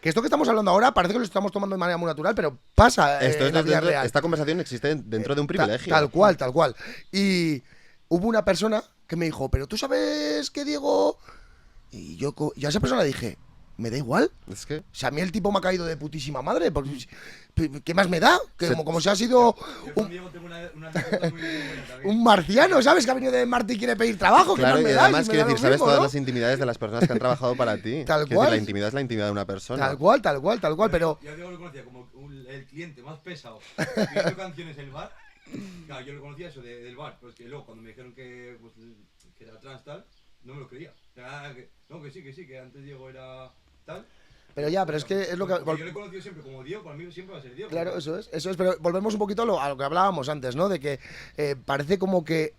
esto que estamos hablando ahora parece que lo estamos tomando de manera muy natural, pero pasa Esto es en la vida dentro- real. esta conversación existe dentro de un privilegio. Tal cual, tal cual. Y hubo una persona que me dijo, pero tú sabes que Diego... Y yo a esa persona le dije, me da igual. Es que O sea, a mí el tipo me ha caído de putísima madre. ¿Qué más me da? Que Se- como si ha sido Yo con Diego tengo una anécdota muy buena también. un marciano, ¿sabes? Que ha venido de Marte y quiere pedir trabajo. ¿Qué claro, más y me da? además Si me quiero da lo decir, sabes mismo, todas ¿no? las intimidades de las personas que han trabajado para ti. Tal Quiero cual. decir, la intimidad es la intimidad de una persona. Tal cual, tal cual, tal cual, pero... Yo a Diego lo conocía como el cliente más pesado pidiendo canciones del bar. Claro, yo lo conocía eso del bar, pues que luego cuando me dijeron que, pues, que era trans tal, no me lo creía. O sea, no, que sí, que antes Diego era tal. Pero ya, pero es que es lo que... Porque yo le he conocido siempre como Diego, para mí siempre va a ser Diego. Claro, eso es, pero volvemos un poquito a lo que hablábamos antes, ¿no? De que parece como que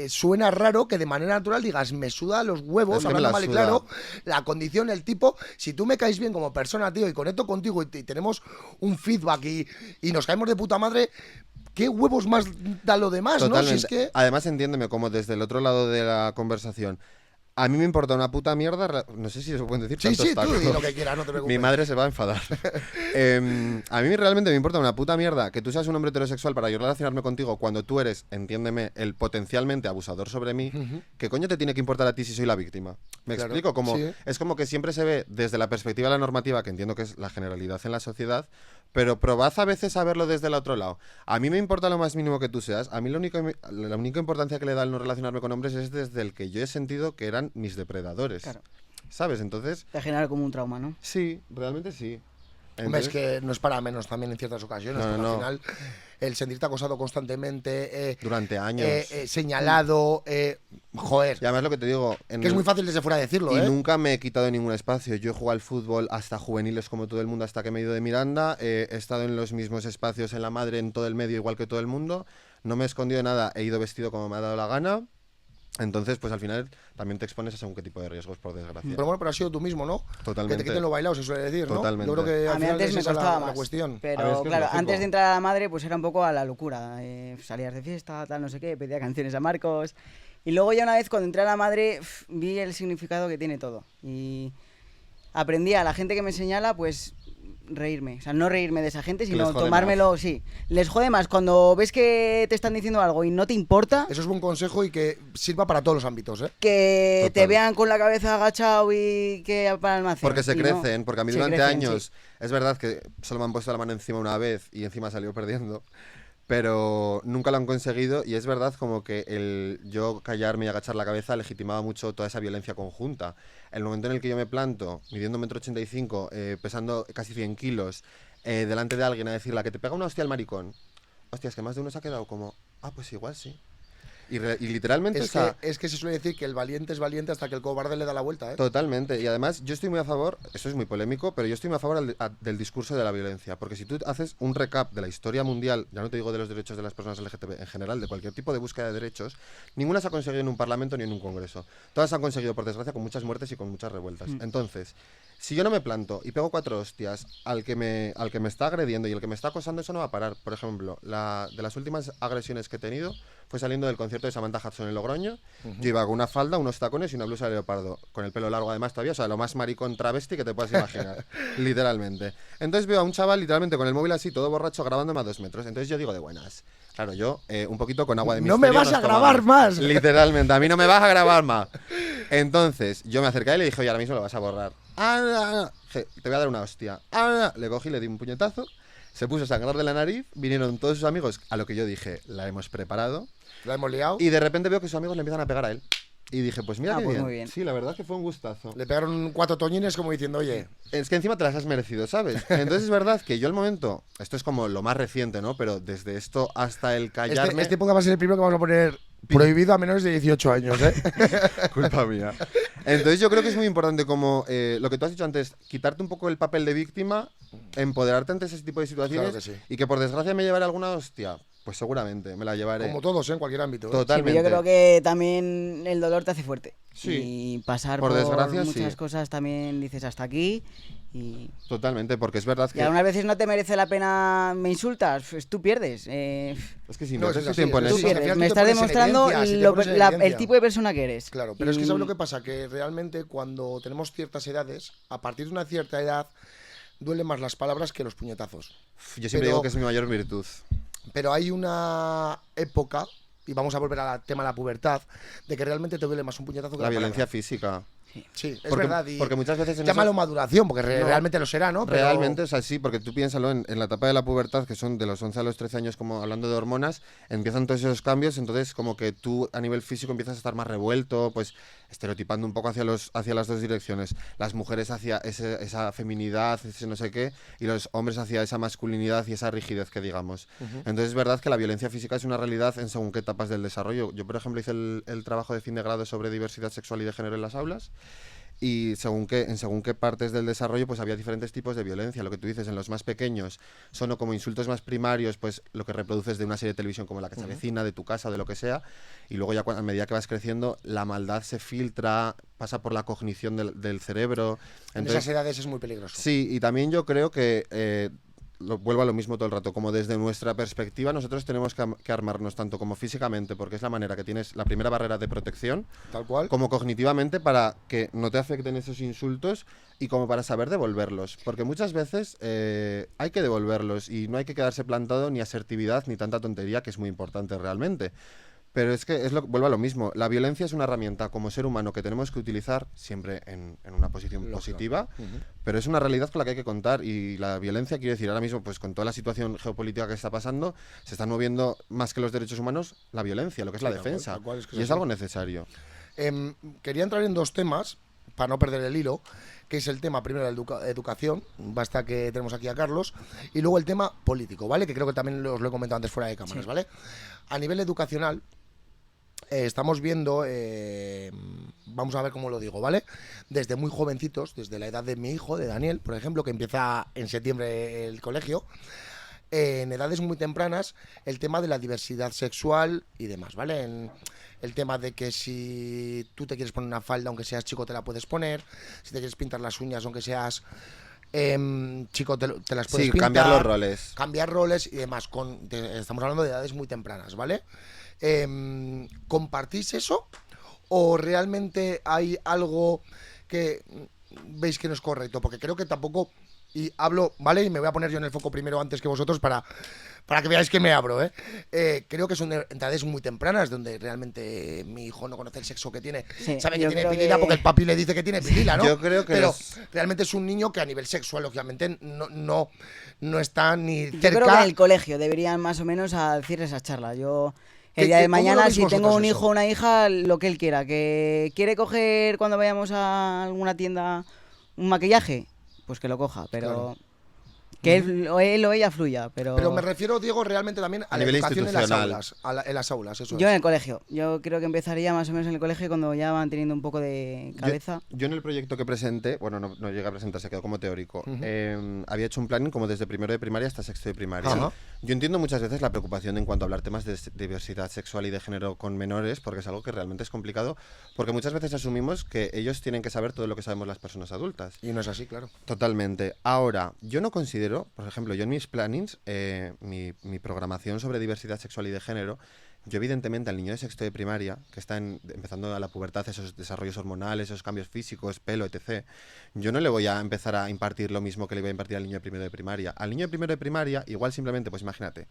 suena raro que de manera natural digas, me suda los huevos, Es que me hablando la mal y suda. claro, la condición, el tipo, si tú me caes bien como persona, tío, y conecto contigo y tenemos un feedback y nos caemos de puta madre, ¿qué huevos más da lo demás, no? Si Totalmente. es que... Además, entiéndeme, como desde el otro lado de la conversación, a mí me importa una puta mierda, no sé si se pueden decir Sí, tantos sí, tú tacos. di lo que quieras, no te preocupes. Mi madre se va a enfadar. A mí realmente me importa una puta mierda que tú seas un hombre heterosexual para yo relacionarme contigo cuando tú eres, entiéndeme, el potencialmente abusador sobre mí. ¿Qué coño te tiene que importar a ti si soy la víctima? ¿Me Claro, explico? Como, sí. es como que siempre se ve desde la perspectiva de la normativa, que entiendo que es la generalidad en la sociedad, pero probad a veces a verlo desde el otro lado. A mí me importa lo más mínimo que tú seas. A mí la única importancia que le da el no relacionarme con hombres es desde el que yo he sentido que eran mis depredadores. Claro. ¿Sabes? Entonces, Te genera como un trauma, ¿no? sí, realmente sí. Hombre, es Entonces, que no es para menos también en ciertas ocasiones, No, porque no, al no. final el sentirte acosado constantemente, durante años. señalado, joder, Y además lo que te digo, que es muy fácil desde fuera decirlo, y ¿eh? nunca me he quitado ningún espacio. Yo he jugado al fútbol hasta juveniles como todo el mundo, hasta que me he ido de Miranda. He estado en los mismos espacios en la madre, en todo el medio, igual que todo el mundo. No me he escondido de nada, he ido vestido como me ha dado la gana. Entonces, pues al final también te expones a según qué tipo de riesgos, por desgracia. Pero bueno, pero has sido tú mismo, ¿no? Totalmente. Que te quiten lo bailado, se suele decir, ¿no? Totalmente. Yo creo que A al mí final antes es me esa costaba la más. cuestión. A ver, Pero es que es claro, lógico. antes de entrar a La Madre, pues era un poco a la locura. Salías de fiesta, tal, no sé qué, pedía canciones a Marcos. Y luego ya una vez cuando entré a La Madre, vi el significado que tiene todo. Y aprendí a la gente que me señala, pues reírme. O sea, no reírme de esa gente, les sino jode tomármelo, sí. Les jode más cuando ves que te están diciendo algo y no te importa, Eso es buen consejo y que sirva para todos los ámbitos, ¿eh? que te Total. vean con la cabeza agachado y que para el almacén. Porque se Y no, crecen, porque a mí se durante crecen, años, sí. es verdad que solo me han puesto la mano encima una vez y encima salió perdiendo, pero nunca lo han conseguido y es verdad como que el yo callarme y agachar la cabeza legitimaba mucho toda esa violencia conjunta. El momento en el que yo me planto, midiendo 1,85 m, pesando casi 100 kilos, delante de alguien a decirle que te pega una hostia al maricón, hostia, es que más de uno se ha quedado como, pues igual sí. Y literalmente, o sea, Es que se suele decir que el valiente es valiente hasta que el cobarde le da la vuelta, ¿eh? totalmente. Y además, yo estoy muy a favor, eso es muy polémico, pero yo estoy muy a favor del discurso de la violencia. Porque si tú haces un recap de la historia mundial, ya no te digo de los derechos de las personas LGTB, en general, de cualquier tipo de búsqueda de derechos, ninguna se ha conseguido en un parlamento ni en un congreso. Todas se han conseguido, por desgracia, con muchas muertes y con muchas revueltas. Entonces, Si yo no me planto y pego 4 hostias al que me está agrediendo y el que me está acosando, eso no va a parar. Por ejemplo, de las últimas agresiones que he tenido fue saliendo del concierto de Samantha Hudson en Logroño. Yo iba con una falda, unos tacones y una blusa de leopardo, con el pelo largo además todavía, o sea, lo más maricón travesti que te puedas imaginar, literalmente. Entonces veo a un chaval literalmente con el móvil así, todo borracho, grabándome a 2 metros. Entonces yo digo de buenas. Claro, yo un poquito con agua de misterio. No me vas a grabar más. Literalmente, a mí no me vas a grabar más. Entonces yo me acerqué y le dije, oye, ahora mismo lo vas a borrar. Te voy a dar una hostia. Le cogí, le di un puñetazo, se puso a sangrar de la nariz, vinieron todos sus amigos, a lo que yo dije, la hemos preparado. ¿La hemos liado? Y de repente veo que sus amigos le empiezan a pegar a él. Y dije, pues mira qué pues bien. muy bien. Sí, la verdad es que fue un gustazo. Le pegaron 4 toñines como diciendo, oye... Es que encima te las has merecido, ¿sabes? Entonces es verdad que yo al momento, esto es como lo más reciente, ¿no? Pero desde esto hasta el callarme... Este podcast va a ser el primero que vamos a poner prohibido a menores de 18 años, ¿eh? Culpa mía. Entonces yo creo que es muy importante como lo que tú has dicho antes, quitarte un poco el papel de víctima, empoderarte ante ese tipo de situaciones Claro que sí. y que por desgracia me llevaré alguna hostia. Pues seguramente me la llevaré. Como todos, ¿eh? En cualquier ámbito. ¿eh? Sí, Totalmente. pero yo creo que también el dolor te hace fuerte. Sí. Y pasar Por por, desgracia, muchas sí. cosas también dices hasta aquí. Y Totalmente, porque es verdad que... algunas veces no te merece la pena, me insultas, pues tú pierdes. Es que si No, no, eso es es así, tiempo en eso Tú es eso. así. pierdes. Al final Me tú te estás pones en demostrando evidencia, si te lo- pones en el evidencia. tipo de persona que eres. Claro, pero es que ¿sabes Y- lo que pasa? Que realmente cuando tenemos ciertas edades, a partir de una cierta edad, duelen más las palabras que los puñetazos. Yo siempre Pero- digo que es mi mayor virtud. Pero hay una época, y vamos a volver al tema de la pubertad, de que realmente te duele más un puñetazo que La violencia palabra. física. Sí, es Porque- verdad. Y porque muchas veces en llámalo esas- maduración, porque No, realmente lo será, ¿no? Pero- Realmente, o sea, sí, porque tú piénsalo, en la etapa de la pubertad, que son de los 11 a los 13 años, como hablando de hormonas, empiezan todos esos cambios, entonces como que tú a nivel físico empiezas a estar más revuelto, pues estereotipando un poco hacia las dos direcciones. Las mujeres hacia esa feminidad, ese no sé qué, y los hombres hacia esa masculinidad y esa rigidez que digamos. Entonces es verdad que la violencia física es una realidad en según qué etapas del desarrollo. Yo, por ejemplo, hice el trabajo de fin de grado sobre diversidad sexual y de género en las aulas. Y según qué partes del desarrollo, pues había diferentes tipos de violencia. Lo que tú dices, en los más pequeños son o como insultos más primarios, pues lo que reproduces de una serie de televisión como La que se avecina, de tu casa, de lo que sea. Y luego ya a medida que vas creciendo, la maldad se filtra, pasa por la cognición del cerebro. En Entonces, esas edades es muy peligroso. sí, y también yo creo que vuelvo a lo mismo todo el rato, como desde nuestra perspectiva nosotros tenemos que armarnos tanto como físicamente, porque es la manera que tienes, la primera barrera de protección, Tal cual. como cognitivamente para que no te afecten esos insultos y como para saber devolverlos, porque muchas veces hay que devolverlos y no hay que quedarse plantado ni asertividad ni tanta tontería, que es muy importante realmente. Pero es que vuelvo a lo mismo. La violencia es una herramienta como ser humano que tenemos que utilizar siempre en una posición Lógico. positiva, pero es una realidad con la que hay que contar. Y la violencia, quiero decir, ahora mismo, pues con toda la situación geopolítica que está pasando, se están moviendo más que los derechos humanos la violencia, lo que es la Sí, tal cual, defensa. tal cual, es que Y es así. algo necesario. Quería entrar en 2 temas, para no perder el hilo, que es el tema primero de la educación, basta que tenemos aquí a Carlos, y luego el tema político, ¿vale? Que creo que también os lo he comentado antes fuera de cámaras, ¿vale? A nivel educacional, estamos viendo, vamos a ver cómo lo digo, ¿vale? Desde muy jovencitos, desde la edad de mi hijo, de Daniel, por ejemplo, que empieza en septiembre el colegio, en edades muy tempranas, el tema de la diversidad sexual y demás, ¿vale? El tema de que si tú te quieres poner una falda, aunque seas chico, te la puedes poner, si te quieres pintar las uñas, aunque seas chico, te las puedes Sí, pintar. cambiar los roles. Cambiar roles y demás. Estamos hablando de edades muy tempranas, ¿vale? ¿Compartís eso? ¿O realmente hay algo que veis que no es correcto? Porque creo que tampoco... Y hablo, ¿vale? Y me voy a poner yo en el foco primero antes que vosotros para que veáis que me abro, ¿eh? Creo que son edades muy tempranas donde realmente mi hijo no conoce el sexo que tiene. Sí, Sabe que yo tiene creo pilila que- porque el papi le dice que tiene pilila, ¿no? Yo creo que Pero los- realmente es un niño que a nivel sexual, lógicamente, no está ni Yo cerca... creo que en el colegio deberían más o menos a decir esa charla. Yo el ¿Qué- día de cómo lo mañana, veis si tengo vosotros un eso? hijo o una hija, lo que él quiera, que quiere coger cuando vayamos a alguna tienda un maquillaje, pues que lo coja, pero Claro. Que él o ella fluya, pero... Pero me refiero, Diego, realmente también a la nivel educación en las institucional. aulas. En las aulas, eso Yo en es. el colegio. Yo creo que empezaría más o menos en el colegio cuando ya van teniendo un poco de cabeza. Yo en el proyecto que presenté, bueno, no llegué a presentar, se quedó como teórico. Había hecho un planning como desde primero de primaria hasta sexto de primaria. Ajá. Yo entiendo muchas veces la preocupación en cuanto a hablar temas de diversidad sexual y de género con menores, porque es algo que realmente es complicado, porque muchas veces asumimos que ellos tienen que saber todo lo que sabemos las personas adultas. Y no es así, claro. Totalmente. Ahora, yo no considero, por ejemplo, yo en mis plannings, mi programación sobre diversidad sexual y de género, yo evidentemente al niño de sexto de primaria, que está empezando a la pubertad, esos desarrollos hormonales, esos cambios físicos, pelo, etc., yo no le voy a empezar a impartir lo mismo que le voy a impartir al niño de primero de primaria. Al niño de primero de primaria, igual simplemente, pues imagínate,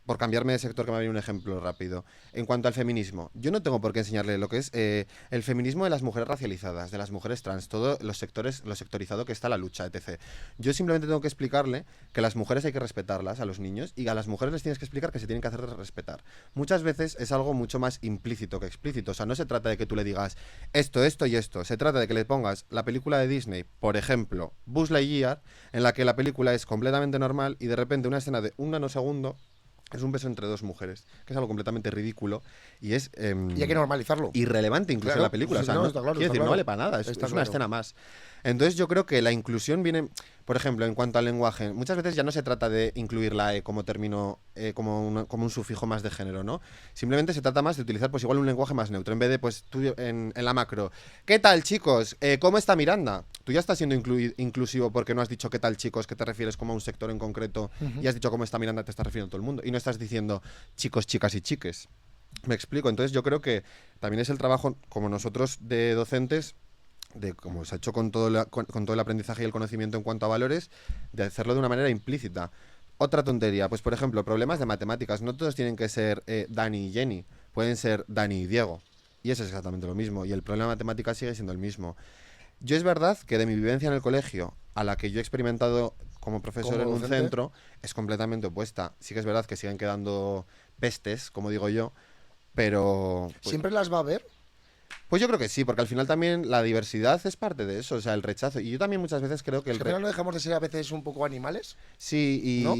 por cambiarme de sector, que me ha venido un ejemplo rápido. En cuanto al feminismo, yo no tengo por qué enseñarle lo que es el feminismo de las mujeres racializadas, de las mujeres trans, todos los sectores, lo sectorizado que está la lucha, etc. Yo simplemente tengo que explicarle que las mujeres hay que respetarlas, a los niños, y a las mujeres les tienes que explicar que se tienen que hacer respetar. Muchas veces es algo mucho más implícito que explícito. O sea, no se trata de que tú le digas esto, esto y esto. Se trata de que le pongas la película de Disney, por ejemplo, Buzz Lightyear, en la que la película es completamente normal y de repente una escena de un nanosegundo es un beso entre dos mujeres, que es algo completamente ridículo y es Y hay que normalizarlo. irrelevante incluso Claro, en la película. sí, O sea, no, está claro, quiero está decir, no claro. vale para nada, es Está una claro. escena más. Entonces yo creo que la inclusión viene, por ejemplo, en cuanto al lenguaje, muchas veces ya no se trata de incluir la E como término, como un sufijo más de género, ¿no? Simplemente se trata más de utilizar pues igual un lenguaje más neutro, en vez de pues tú en la macro, ¿qué tal chicos? ¿Cómo está Miranda? Tú ya estás siendo inclusivo porque no has dicho qué tal chicos, que te refieres como a un sector en concreto, y has dicho cómo está Miranda, te estás refiriendo a todo el mundo, y no estás diciendo chicos, chicas y chiques. Me explico, entonces yo creo que también es el trabajo, como nosotros de docentes, de como se ha hecho con todo el aprendizaje y el conocimiento en cuanto a valores, de hacerlo de una manera implícita. Otra tontería, pues por ejemplo, problemas de matemáticas, no todos tienen que ser Dani y Jenny, pueden ser Dani y Diego, y eso es exactamente lo mismo, y el problema de matemáticas sigue siendo el mismo. Yo es verdad que de mi vivencia en el colegio a la que yo he experimentado como profesor Como en un docente. centro es completamente opuesta. Sí que es verdad que siguen quedando pestes, como digo yo, pero... pues, ¿Siempre las va a ver? pues yo creo que sí, porque al final también la diversidad es parte de eso, o sea, el rechazo. Y yo también muchas veces creo que ¿Al final no dejamos de ser a veces un poco animales? Sí, y... ¿No?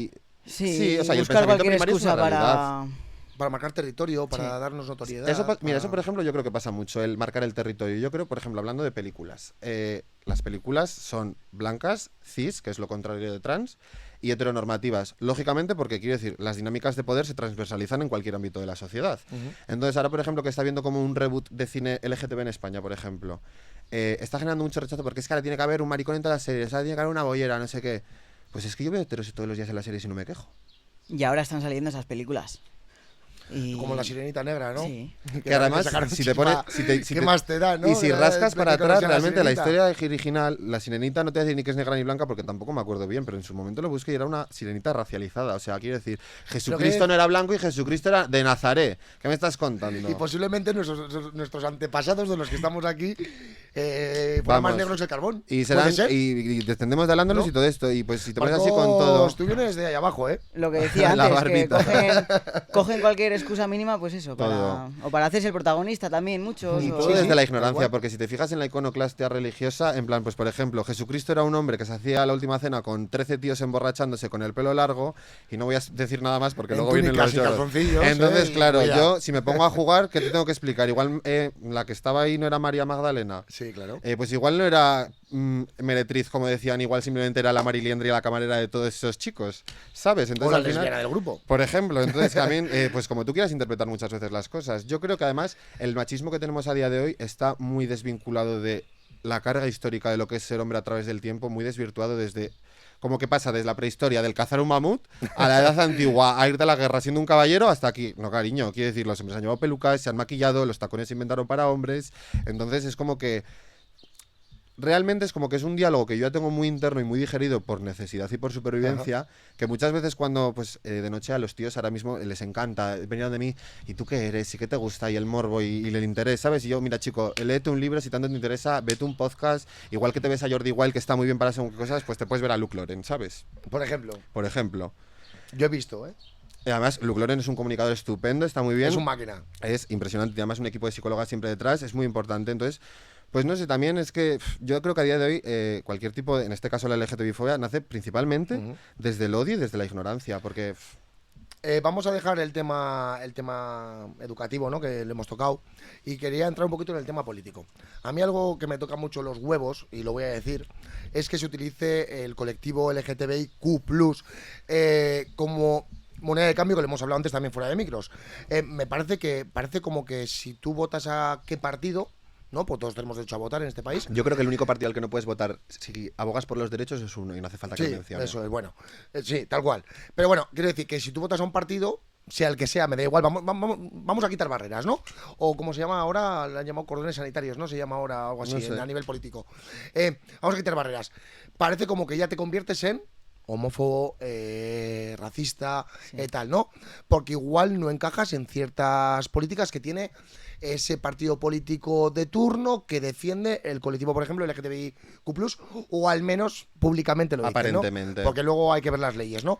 Sí, o sea, y el buscar pensamiento cualquier primario es una excusa realidad. para... Para marcar territorio, para Sí. darnos notoriedad. Eso, mira, para- eso por ejemplo yo creo que pasa mucho, el marcar el territorio. Yo creo, por ejemplo, hablando de películas, las películas son blancas, cis, que es lo contrario de trans, y heteronormativas. Lógicamente porque, quiero decir, las dinámicas de poder se transversalizan en cualquier ámbito de la sociedad. Entonces ahora, por ejemplo, que está viendo como un reboot de cine LGTB en España, por ejemplo, está generando mucho rechazo porque es que ahora tiene que haber un maricón en todas las series, ahora tiene que haber una bollera, no sé qué. Pues es que yo veo heteros todos los días en las series y no me quejo. Y ahora están saliendo esas películas. Y... Como la sirenita negra, ¿no? Sí. Que además, sacaron si te chispa, pones... ¿qué más te da, no? Y si La- rascas para explícanos atrás, ya realmente la sirenita. historia original, la sirenita, no te voy a decir ni que es negra ni blanca porque tampoco me acuerdo bien, pero en su momento lo busqué y era una sirenita racializada. O sea, quiero decir, Jesucristo no era blanco y Jesucristo era de Nazaret. ¿Qué me estás contando? Y posiblemente nuestros antepasados de los que estamos aquí fueran más Vamos. negros que el carbón. Y ¿Puede serán ser? y descendemos de hablándolos ¿No? y todo esto. Y pues si te pones así Marcos, con todo. Tú vienes de ahí abajo, ¿eh? Lo que decía La antes, que barbita. cogen cualquier excusa mínima, pues eso, Todo. o para hacerse el protagonista también, muchos. Y o- todo Sí, desde sí, la tal ignorancia, cual. porque si te fijas en la iconoclastia religiosa, en plan, pues por ejemplo, Jesucristo era un hombre que se hacía la última cena con 13 tíos emborrachándose con el pelo largo, y no voy a decir nada más porque En luego vienen túnicas los y lloros. calzoncillos, Entonces, y claro, cuidado. yo si me pongo a jugar, ¿qué te tengo que explicar? Igual la que estaba ahí no era María Magdalena. Sí, claro. Pues igual no era meretriz, como decían, igual simplemente era la Mariliendra y la camarera de todos esos chicos, ¿sabes? O Entonces la al final... lesbiana del grupo. Por ejemplo, entonces también, pues como tú quieras interpretar muchas veces las cosas. Yo creo que además el machismo que tenemos a día de hoy está muy desvinculado de la carga histórica de lo que es ser hombre a través del tiempo, muy desvirtuado desde... Como que pasa desde la prehistoria del cazar un mamut a la edad antigua, a irte a la guerra siendo un caballero hasta aquí. No, cariño, quiero decir, los hombres han llevado pelucas, se han maquillado, los tacones se inventaron para hombres. Entonces es como que... Realmente es como que es un diálogo que yo ya tengo muy interno y muy digerido por necesidad y por supervivencia, que muchas veces cuando pues de noche a los tíos ahora mismo les encanta venir de mí, ¿y tú qué eres? ¿Y qué te gusta? Y el morbo y el interés, ¿sabes? Y yo, mira chico, léete un libro si tanto te interesa, vete un podcast, igual que te ves a Jordi Wild que está muy bien para según qué cosas, pues te puedes ver a Luke Loren, ¿sabes? Por ejemplo, Por ejemplo. yo he visto, ¿eh? Y además, Luke Loren es un comunicador estupendo, está muy bien. Es un máquina. Es impresionante y además un equipo de psicólogas siempre detrás, es muy importante. Entonces, Pues no sé, también es que yo creo que a día de hoy cualquier tipo, en este caso la LGTBI-fobia, nace principalmente desde el odio y desde la ignorancia, porque Vamos a dejar el tema educativo, ¿no? Que le hemos tocado, y quería entrar un poquito en el tema político. A mí algo que me toca mucho los huevos, y lo voy a decir, es que se utilice el colectivo LGTBIQ+, como moneda de cambio, que le hemos hablado antes también fuera de micros. Me parece como que si tú votas a qué partido, ¿no? Pues todos tenemos derecho a votar en este país. yo creo que el único partido al que no puedes votar si abogas por los derechos es uno y no hace falta que lo Sí, mencione. eso es, bueno. Sí, tal cual. Pero bueno, quiero decir que si tú votas a un partido, sea el que sea, me da igual, vamos a quitar barreras, ¿no? O como se llama ahora, le han llamado cordones sanitarios, ¿no? Se llama ahora algo así, No sé. a nivel político. Vamos a quitar barreras. Parece como que ya te conviertes en homófobo, racista, tal, ¿no? Porque igual no encajas en ciertas políticas que tiene ese partido político de turno que defiende el colectivo, por ejemplo, LGTBIQ+, o al menos públicamente lo dice, Aparentemente. ¿no? Porque luego hay que ver las leyes, ¿no?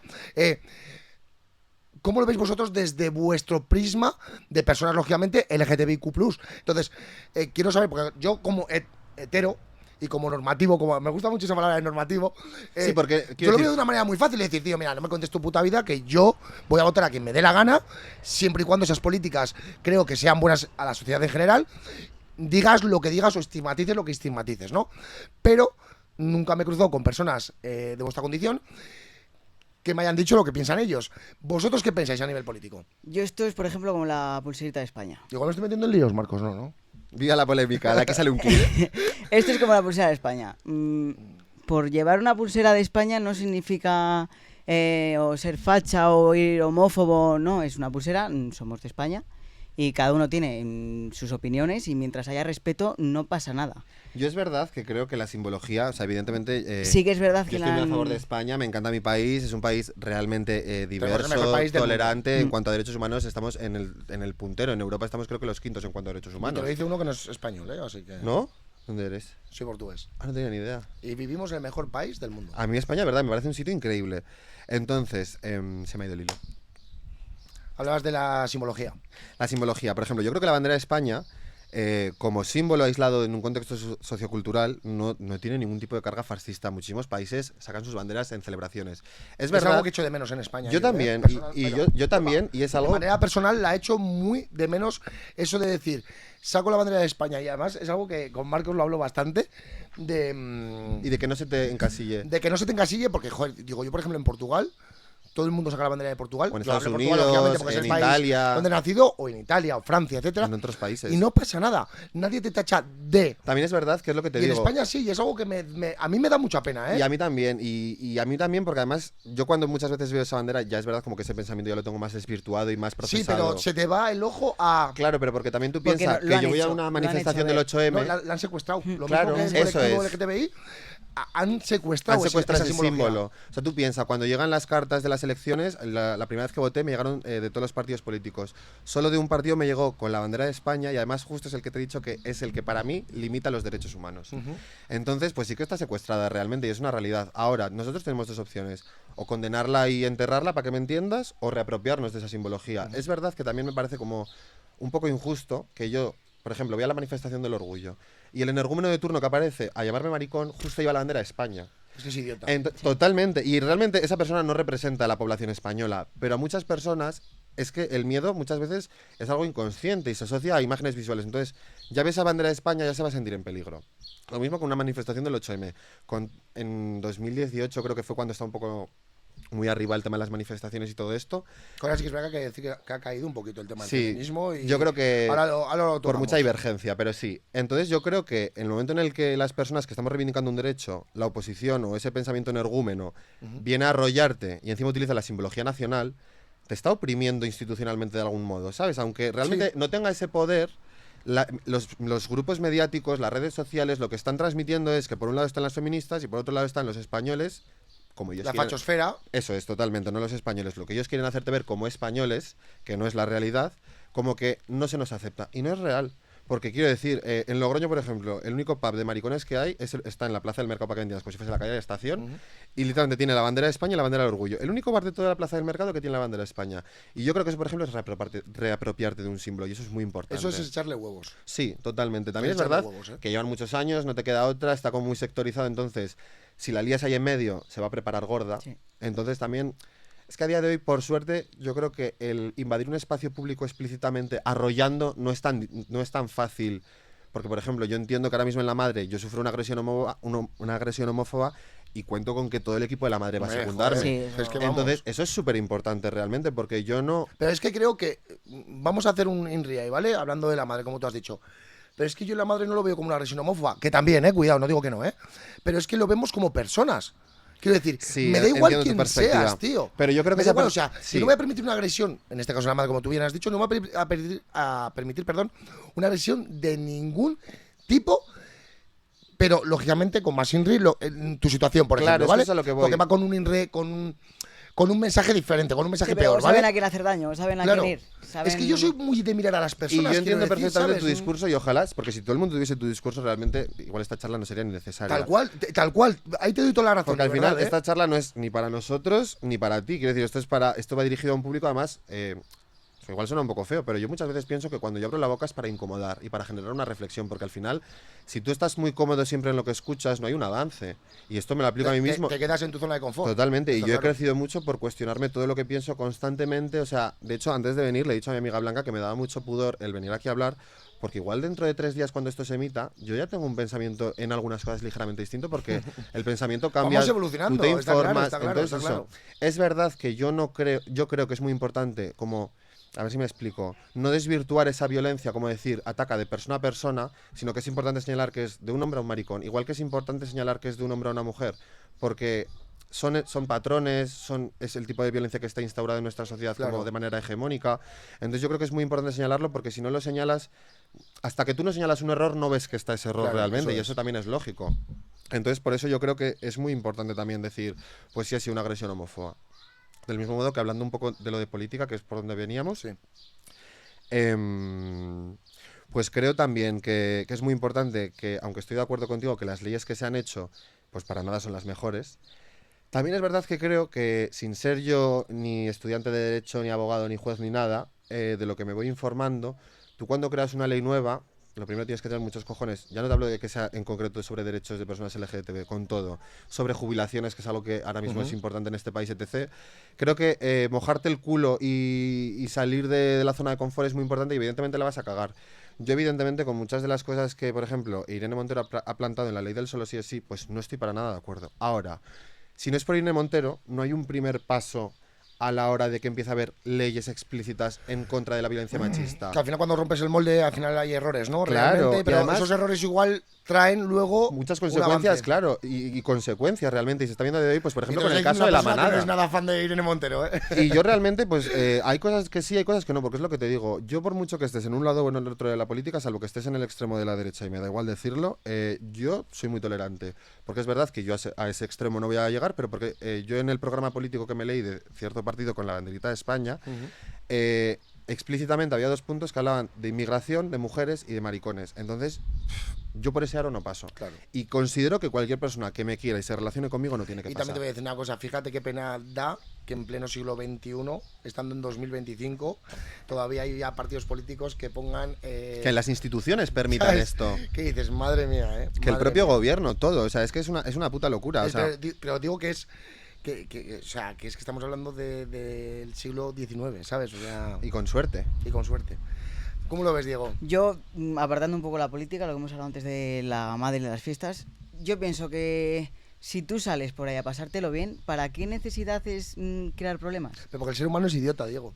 ¿Cómo lo veis vosotros desde vuestro prisma de personas, lógicamente, LGTBIQ+? Entonces, quiero saber, porque yo como hetero y como normativo, como me gusta mucho esa palabra de normativo, Sí, porque yo quiero lo decir, veo de una manera muy fácil, es decir, tío, mira, no me contes tu puta vida, que yo voy a votar a quien me dé la gana, siempre y cuando esas políticas creo que sean buenas a la sociedad en general, digas lo que digas o estigmatices lo que estigmatices, ¿no? Pero nunca me he cruzado con personas de vuestra condición que me hayan dicho lo que piensan ellos. ¿Vosotros qué pensáis a nivel político? Yo esto es, por ejemplo, como la pulserita de España. Igual me estoy metiendo en líos, Marcos, ¿no? viva la polémica, de aquí sale un clip. Esto es como la pulsera de España. Por llevar una pulsera de España no significa o ser facha o ir homófobo, no, es una pulsera, somos de España y cada uno tiene sus opiniones y mientras haya respeto no pasa nada. Yo es verdad que creo que la simbología, o sea, evidentemente... sí que es verdad yo que estoy muy a favor de España, me encanta mi país, es un país realmente diverso, país del tolerante, mundo. en cuanto a derechos humanos estamos en el puntero, en Europa estamos creo que los quintos en cuanto a derechos Y te humanos. lo dice uno que no es español, así que... ¿No? ¿Dónde eres? Soy portugués. Ah, no tenía ni idea. Y vivimos en el mejor país del mundo. A mí España, verdad, me parece un sitio increíble. Entonces, se me ha ido el hilo. Hablabas de la simbología. La simbología, por ejemplo, yo creo que la bandera de España, como símbolo aislado en un contexto sociocultural, no tiene ningún tipo de carga fascista. Muchísimos países sacan sus banderas en celebraciones. Es verdad. algo que echo de menos en España. Yo también, yo también, y es De algo... manera personal la echo muy de menos eso de decir, saco la bandera de España, y además es algo que con Marcos lo hablo bastante, Y de que no se te encasille. de que no se te encasille, porque, joder, digo, yo por ejemplo en Portugal, todo el mundo saca la bandera de Portugal. O en Yo Estados hablo de Portugal, Unidos, lógicamente, porque es en el país Italia. donde he nacido, o en Italia, o Francia, etcétera. En otros países. Y no pasa nada. Nadie te tacha de. También es verdad que es lo que te Y en digo. España sí, y es algo que a mí me da mucha pena, ¿eh? Y a mí también, y a mí también, porque además yo cuando muchas veces veo esa bandera, ya es verdad como que ese pensamiento ya lo tengo más desvirtuado y más Sí, procesado. pero se te va el ojo a... Claro, pero porque también tú Porque piensas lo que han yo voy a hecho, una lo han manifestación hecho del 8M... No, la han secuestrado. Lo Claro, mismo que el eso colectivo es. LGTBI, han secuestrado, Han secuestrado esa ese simbología. símbolo. O sea, tú piensas, cuando llegan las cartas de las elecciones, la primera vez que voté me llegaron de todos los partidos políticos. Solo de un partido me llegó con la bandera de España y además justo es el que te he dicho que es el que para mí limita los derechos humanos. Entonces, pues sí que está secuestrada realmente y es una realidad. Ahora, nosotros tenemos dos opciones. O condenarla y enterrarla, para que me entiendas, o reapropiarnos de esa simbología. Es verdad que también me parece como un poco injusto que yo, por ejemplo, voy a la manifestación del orgullo y el energúmeno de turno que aparece a llamarme maricón justo lleva la bandera de España. Es que es idiota. Totalmente. Y realmente esa persona no representa a la población española, pero a muchas personas es que el miedo muchas veces es algo inconsciente y se asocia a imágenes visuales. Entonces, ya ves a bandera de España, ya se va a sentir en peligro. Lo mismo con una manifestación del 8M. En 2018 creo que fue cuando está un poco muy arriba el tema de las manifestaciones y todo esto. Ahora sí que es verdad que hay que decir que ha caído un poquito el tema del Sí, feminismo. Y yo creo que ahora lo por tocamos. mucha divergencia, pero sí. Entonces yo creo que en el momento en el que las personas que estamos reivindicando un derecho, la oposición o ese pensamiento energúmeno viene a arrollarte y encima utiliza la simbología nacional, te está oprimiendo institucionalmente de algún modo, ¿sabes? Aunque realmente no tenga ese poder, los grupos mediáticos, las redes sociales, lo que están transmitiendo es que por un lado están las feministas y por otro lado están los españoles, como ellos La quieren. fachosfera. Eso es, totalmente, no los españoles. Lo que ellos quieren hacerte ver como españoles, que no es la realidad, como que no se nos acepta. Y no es real. Porque quiero decir, en Logroño, por ejemplo, el único pub de maricones que hay está en la Plaza del Mercado para que entiendas, como si fuese la calle de la estación, y literalmente tiene la bandera de España y la bandera del orgullo. El único bar de toda la Plaza del Mercado que tiene la bandera de España. Y yo creo que eso, por ejemplo, es reapropiarte de un símbolo, y eso es muy importante. Eso es echarle huevos. Sí, totalmente. También es Echarle verdad huevos, ¿eh? que llevan muchos años, no te queda otra, está como muy sectorizado, entonces, si la lías ahí en medio, se va a preparar gorda. Sí. Entonces también... Es que a día de hoy, por suerte, yo creo que el invadir un espacio público explícitamente arrollando no es tan fácil. Porque, por ejemplo, yo entiendo que ahora mismo en La Madre yo sufro una agresión homófoba y cuento con que todo el equipo de La Madre va a Hombre, secundarme. joder, Sí, es que vamos. Entonces, eso es súper importante realmente, porque yo no... Pero es que creo que vamos a hacer un INRIAI, ¿vale? Hablando de La Madre, como tú has dicho. Pero es que yo en La Madre no lo veo como una agresión homófoba, que también, cuidado, no digo que no, pero es que lo vemos como personas. Quiero decir, Sí, me da igual entiendo tu quién perspectiva. seas, tío. Pero yo creo que me da esa igual, per- o sea, sí. si no voy a permitir una agresión, en este caso La Madre, como tú bien has dicho, no voy a permitir, una agresión de ningún tipo. Pero, lógicamente, con más INRI, en tu situación, por Claro, ejemplo, ¿vale? eso es a lo que voy. Porque va con un INRI, con un mensaje diferente, con un mensaje Sí, pero peor, saben ¿vale? a quién hacer daño, saben a Claro. quién ir. Es que yo soy muy de mirar a las Y personas. yo entiendo quiero decir, perfectamente tu ¿sabes? discurso y ojalá, porque si todo el mundo tuviese tu discurso, realmente igual esta charla no sería ni necesaria. Tal cual. Ahí te doy toda la razón. Porque al de final verdad, esta charla no es ni para nosotros ni para ti. Quiero decir, esto va dirigido a un público, además, igual suena un poco feo, pero yo muchas veces pienso que cuando yo abro la boca es para incomodar y para generar una reflexión, porque al final, si tú estás muy cómodo siempre en lo que escuchas, no hay un avance. Y esto me lo aplico a mí mismo. Te quedas en tu zona de confort. Totalmente, y Está yo he claro. crecido mucho por cuestionarme todo lo que pienso constantemente. O sea, de hecho, antes de venir le he dicho a mi amiga Blanca que me daba mucho pudor el venir aquí a hablar, porque igual dentro de 3 días cuando esto se emita, yo ya tengo un pensamiento en algunas cosas ligeramente distinto, porque el pensamiento cambia. Vamos evolucionando, tú te está claro, informas, está claro, entonces está claro. eso. Es verdad que yo creo que es muy importante como... A ver si me explico. No desvirtuar esa violencia, como decir, ataca de persona a persona, sino que es importante señalar que es de un hombre a un maricón. Igual que es importante señalar que es de un hombre a una mujer, porque son patrones, es el tipo de violencia que está instaurada en nuestra sociedad Claro. como de manera hegemónica. Entonces yo creo que es muy importante señalarlo, porque si no lo señalas, hasta que tú no señalas un error, no ves que está ese error Claro, realmente, eso y es. eso también es lógico. Entonces por eso yo creo que es muy importante también decir, pues sí ha sido una agresión homófoba. Del mismo modo que hablando un poco de lo de política, que es por donde veníamos, Sí. pues creo también que es muy importante que, aunque estoy de acuerdo contigo que las leyes que se han hecho, pues para nada son las mejores, también es verdad que creo que sin ser yo ni estudiante de Derecho, ni abogado, ni juez, ni nada, de lo que me voy informando, tú cuando creas una ley nueva, lo primero tienes que tener muchos cojones. Ya no te hablo de que sea en concreto sobre derechos de personas LGTB, con todo. Sobre jubilaciones, que es algo que ahora mismo es importante en este país, etc. Creo que mojarte el culo y salir de la zona de confort es muy importante y evidentemente la vas a cagar. Yo evidentemente con muchas de las cosas que, por ejemplo, Irene Montero ha plantado en la ley del solo sí es sí, pues no estoy para nada de acuerdo. Ahora, si no es por Irene Montero, no hay un primer paso a la hora de que empiece a haber leyes explícitas en contra de la violencia machista. Que al final cuando rompes el molde, al final hay errores, ¿no? Claro, Realmente, y pero además- esos errores igual traen luego Muchas un consecuencias, avance. claro, y consecuencias realmente, y se está viendo de hoy, pues por ejemplo con Entonces, el hay caso de una la persona que manada. No es nada fan de Irene Montero, ¿eh? Y yo realmente, pues hay cosas que sí, hay cosas que no, porque es lo que te digo. Yo por mucho que estés en un lado o en el otro de la política, salvo que estés en el extremo de la derecha, y me da igual decirlo, yo soy muy tolerante. Porque es verdad que yo a ese extremo no voy a llegar, pero porque yo en el programa político que me leí de cierto partido con la banderita de España, explícitamente había 2 puntos que hablaban de inmigración, de mujeres y de maricones. Entonces, yo por ese aro no paso. Claro. Y considero que cualquier persona que me quiera y se relacione conmigo no tiene que Y pasar. también te voy a decir una cosa, fíjate qué pena da que en pleno siglo XXI, estando en 2025, todavía hay ya partidos políticos que pongan... Que las instituciones permitan ¿sabes? esto. ¿Qué dices? Madre mía, ¿eh? Que el Madre propio mía. gobierno, todo. O sea, es que es una puta locura. O sea, Pero digo que es... o sea, que es que estamos hablando del siglo XIX, ¿sabes? O sea, y con suerte. y con suerte. ¿Cómo lo ves, Diego? Yo, apartando un poco la política, lo que hemos hablado antes de la madre y de las fiestas, yo pienso que si tú sales por ahí a pasártelo bien, ¿para qué necesidad es crear problemas? Pero porque el ser humano es idiota, Diego.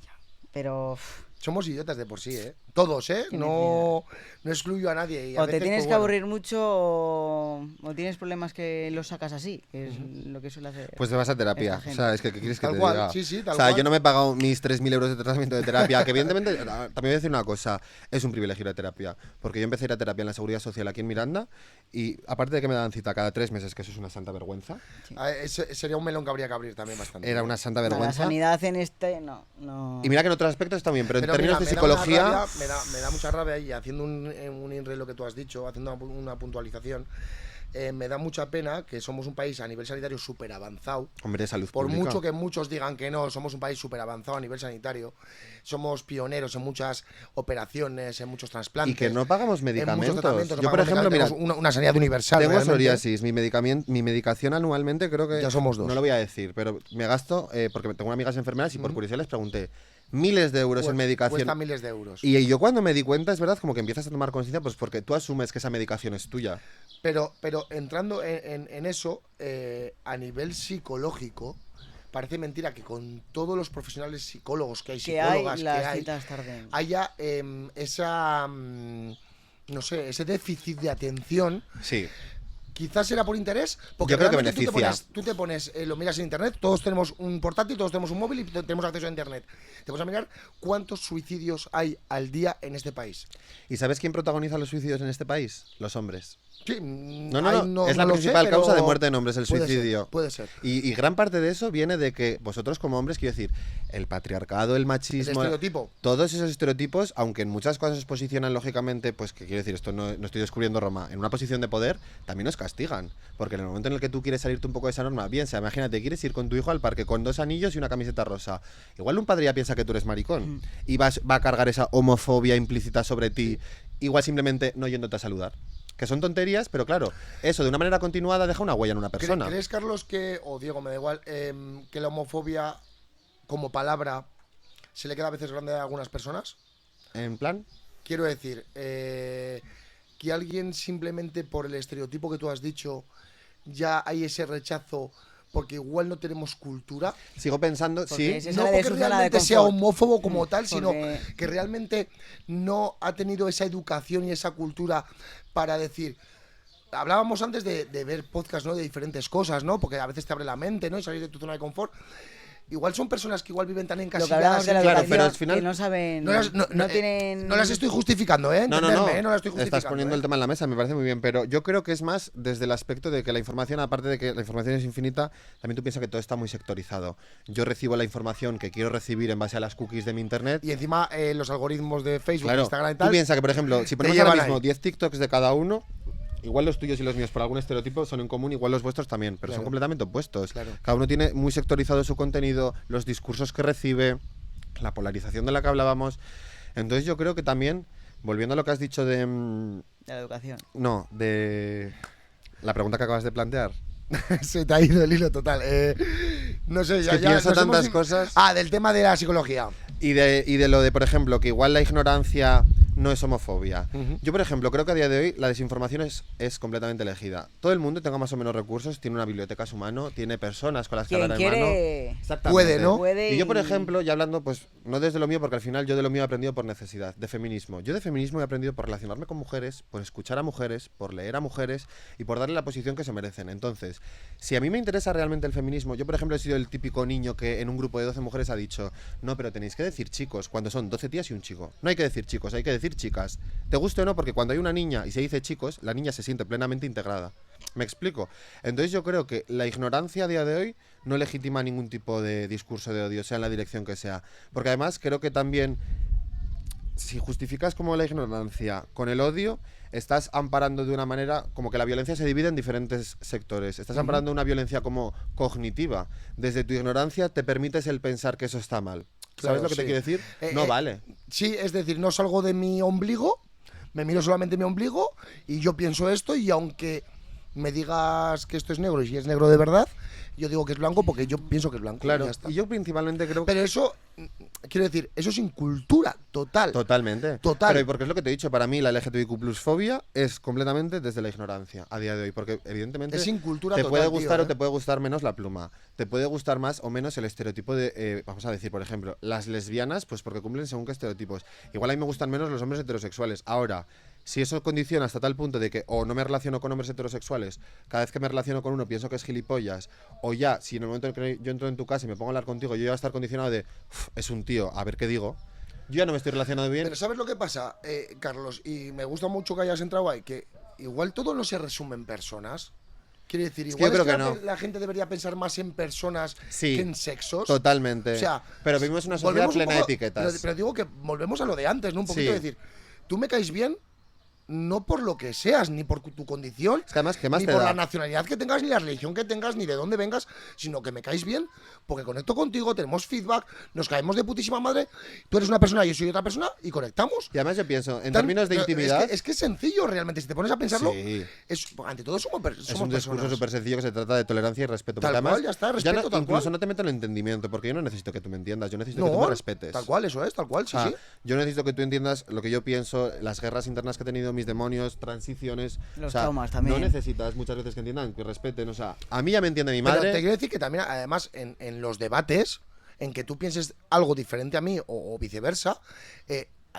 Pero Somos idiotas de por sí, ¿eh? Todos, ¿eh? Qué No excluyo a nadie. Y a o te veces, tienes pues, que bueno. aburrir mucho o tienes problemas que los sacas así, que es lo que suele hacer. Pues te vas a terapia. esta O gente. sea, es que ¿qué quieres que Tal te cual, diga? sí, sí, tal O sea, cual. yo no me he pagado mis 3.000 euros de tratamiento de terapia, que evidentemente, también voy a decir una cosa, es un privilegio ir a terapia. Porque yo empecé a ir a terapia en la Seguridad Social aquí en Miranda y aparte de que me dan cita cada 3 meses, que eso es una santa vergüenza, Sería un melón que habría que abrir también bastante. era una santa No, la vergüenza. sanidad en este, no. Y mira que en otros aspectos también, pero en Pero términos mira, de me da una psicología... rabia, me da mucha rabia y haciendo un INRE lo que tú has dicho, haciendo una puntualización, me da mucha pena que somos un país a nivel sanitario súper avanzado. Hombre, salud Por pública. mucho que muchos digan que no, somos un país súper avanzado a nivel sanitario. Somos pioneros en muchas operaciones, en muchos trasplantes. Y que no pagamos en muchos medicamentos. tratamientos. no Yo, por pagamos ejemplo, mira, medicamentos, una sanidad universal. tengo realmente. psoriasis. Mi medicación anualmente creo que... Ya somos dos. No lo voy a decir, pero me gasto, porque tengo amigas enfermeras y por curiosidad les pregunté, miles de euros en medicación. Cuesta miles de euros. Y yo cuando me di cuenta, es verdad, como que empiezas a tomar conciencia, pues porque tú asumes que esa medicación es tuya. Pero entrando en eso, a nivel psicológico, parece mentira que con todos los profesionales psicólogos que hay, Que hay, psicólogas las que hay, citas tarden. haya esa, no sé, ese déficit de atención. Sí. Quizás será por interés, porque Yo creo que realmente beneficia. tú te pones, lo miras en internet, todos tenemos un portátil, todos tenemos un móvil y tenemos acceso a internet. Te vas a mirar cuántos suicidios hay al día en este país. ¿Y sabes quién protagoniza los suicidios en este país? Los hombres. Sí, No, es la lo sé, principal causa de pero muerte en hombres, el puede ser, suicidio. puede ser. Y gran parte de eso viene de que vosotros como hombres, quiero decir, el patriarcado, el El machismo, estereotipo. todos esos estereotipos, aunque en muchas cosas os posicionan lógicamente, pues que quiero decir, esto no estoy descubriendo Roma, en una posición de poder, también os castigan. Porque en el momento en el que tú quieres salirte un poco de esa norma, bien sea, imagínate, quieres ir con tu hijo al parque con 2 anillos y una camiseta rosa. Igual un padre ya piensa que tú eres maricón y va a cargar esa homofobia implícita sobre ti, igual simplemente no yéndote a saludar. Que son tonterías, pero claro, eso de una manera continuada deja una huella en una persona. ¿Crees, Carlos, o Diego, me da igual, que la homofobia como palabra se le queda a veces grande a algunas personas? En plan, Quiero decir, que alguien simplemente por el estereotipo que tú has dicho ya hay ese rechazo porque igual no tenemos cultura. sigo pensando, Porque sí. es- No sale de porque su zona de realmente sea confort. homófobo como tal, sino Porque- que realmente no ha tenido esa educación y esa cultura para decir. Hablábamos antes de ver podcasts, ¿no? De diferentes cosas, ¿no? Porque a veces te abre la mente, ¿no? Y salir de tu zona de confort. Igual son personas que igual viven tan Lo que encasilladas. hablamos de la Claro, educación, pero al final- que no saben, No las, tienen... no las estoy justificando, ¿eh? No, Entenderme, ¿eh? No las estoy justificando. Estás poniendo el tema en la mesa, me parece muy bien, pero yo creo que es más desde el aspecto de que la información, aparte de que la información es infinita, también tú piensas que todo está muy sectorizado. Yo recibo la información que quiero recibir en base a las cookies de mi internet. Y encima los algoritmos de Facebook, Claro, Instagram y tú tal. piensas que, por ejemplo, si ponemos llevan ahora mismo ahí. 10 TikToks de cada uno, igual los tuyos y los míos por algún estereotipo son en común, igual los vuestros también, pero Claro. son completamente opuestos. Claro. Cada uno tiene muy sectorizado su contenido, los discursos que recibe, la polarización de la que hablábamos. Entonces yo creo que también, volviendo a lo que has dicho de... de la educación. No, de... La pregunta que acabas de plantear. Se te ha ido el hilo total. No sé, que pienso nos hemos tantas cosas. Ah, del tema de la psicología. Y de lo de, por ejemplo, que igual la ignorancia no es homofobia. Ujú. Yo, por ejemplo, creo que a día de hoy la desinformación es completamente elegida. Todo el mundo tenga más o menos recursos, tiene una biblioteca a su mano, tiene personas con las que Quien hablar en mano. quiere... Exactamente. Puede, ¿no? Puede Y yo, por y- ejemplo, ya hablando, pues, no desde lo mío, porque al final yo de lo mío he aprendido por necesidad, de feminismo. Yo de feminismo he aprendido por relacionarme con mujeres, por escuchar a mujeres, por leer a mujeres y por darle la posición que se merecen. Entonces, si a mí me interesa realmente el feminismo, yo, por ejemplo, he sido el típico niño que en un grupo de 12 mujeres ha dicho, no, pero tenéis que decir chicos, cuando son 12 tías y un chico. No hay que decir chicos, hay que decir chicas. Te guste o no, porque cuando hay una niña y se dice chicos, la niña se siente plenamente integrada. ¿Me explico? Entonces yo creo que la ignorancia a día de hoy no legitima ningún tipo de discurso de odio, sea en la dirección que sea. Porque además creo que también, si justificas como la ignorancia con el odio, estás amparando de una manera como que la violencia se divide en diferentes sectores. Estás amparando una violencia como cognitiva. Desde tu ignorancia te permites el pensar que eso está mal. ¿Sabes Claro, lo que te sí. quiero decir? No vale. Sí, es decir, no salgo de mi ombligo, me miro solamente mi ombligo y yo pienso esto y aunque me digas que esto es negro y si es negro de verdad, yo digo que es blanco porque yo pienso que es blanco. Claro, y ya está. y yo principalmente creo que... Pero eso, quiero decir, eso es incultura total. Totalmente. Total. Pero porque es lo que te he dicho, para mí la LGTBIQ+ fobia es completamente desde la ignorancia a día de hoy, porque evidentemente Es incultura te total, puede tío, gustar ¿eh? o te puede gustar menos la pluma, te puede gustar más o menos el estereotipo de, vamos a decir, por ejemplo, las lesbianas, pues porque cumplen según qué estereotipos. Igual a mí me gustan menos los hombres heterosexuales. Ahora, si eso condiciona hasta tal punto de que o no me relaciono con hombres heterosexuales, cada vez que me relaciono con uno pienso que es gilipollas, o ya, si en el momento en que yo entro en tu casa y me pongo a hablar contigo, yo ya voy a estar condicionado de, es un tío, a ver qué digo, yo ya no me estoy relacionando bien. Pero ¿sabes lo que pasa, Carlos? Y me gusta mucho que hayas entrado ahí, que igual todo no se resume en personas. Quiero decir, Es que igual yo es que creo que no. la gente debería pensar más en personas Sí, que en sexos. totalmente. O sea, pero vivimos una sociedad volvemos un plena de poco- etiquetas. Pero digo que volvemos a lo de antes, ¿no? Un poquito Sí. de decir, tú me caes bien no por lo que seas, ni por tu condición, Es que además, ¿qué más ni te por da? la nacionalidad que tengas, ni la religión que tengas, ni de dónde vengas, sino que me caes bien porque conecto contigo, tenemos feedback, nos caemos de putísima madre, tú eres una persona, yo soy otra persona y conectamos. Y además yo pienso, en Tan- términos de pero intimidad, Es que es sencillo realmente, si te pones a pensarlo, sí. ante todo somos Es un discurso personas. súper sencillo que se trata de tolerancia y respeto. Tal Porque además, cual, ya está, respeto, tal incluso cual. no te meto en el entendimiento, porque yo no necesito que tú me entiendas, yo necesito que tú me respetes. tal cual, eso es, tal cual, sí, O sea, sí. yo necesito que tú entiendas lo que yo pienso, las guerras internas que he tenido, mis demonios, transiciones. Los o sea, traumas también. No necesitas muchas veces que entiendan, que respeten. O sea, a mí ya me entiende mi Pero madre. te quiero decir que también, además, en los debates, en que tú pienses algo diferente a mí o viceversa,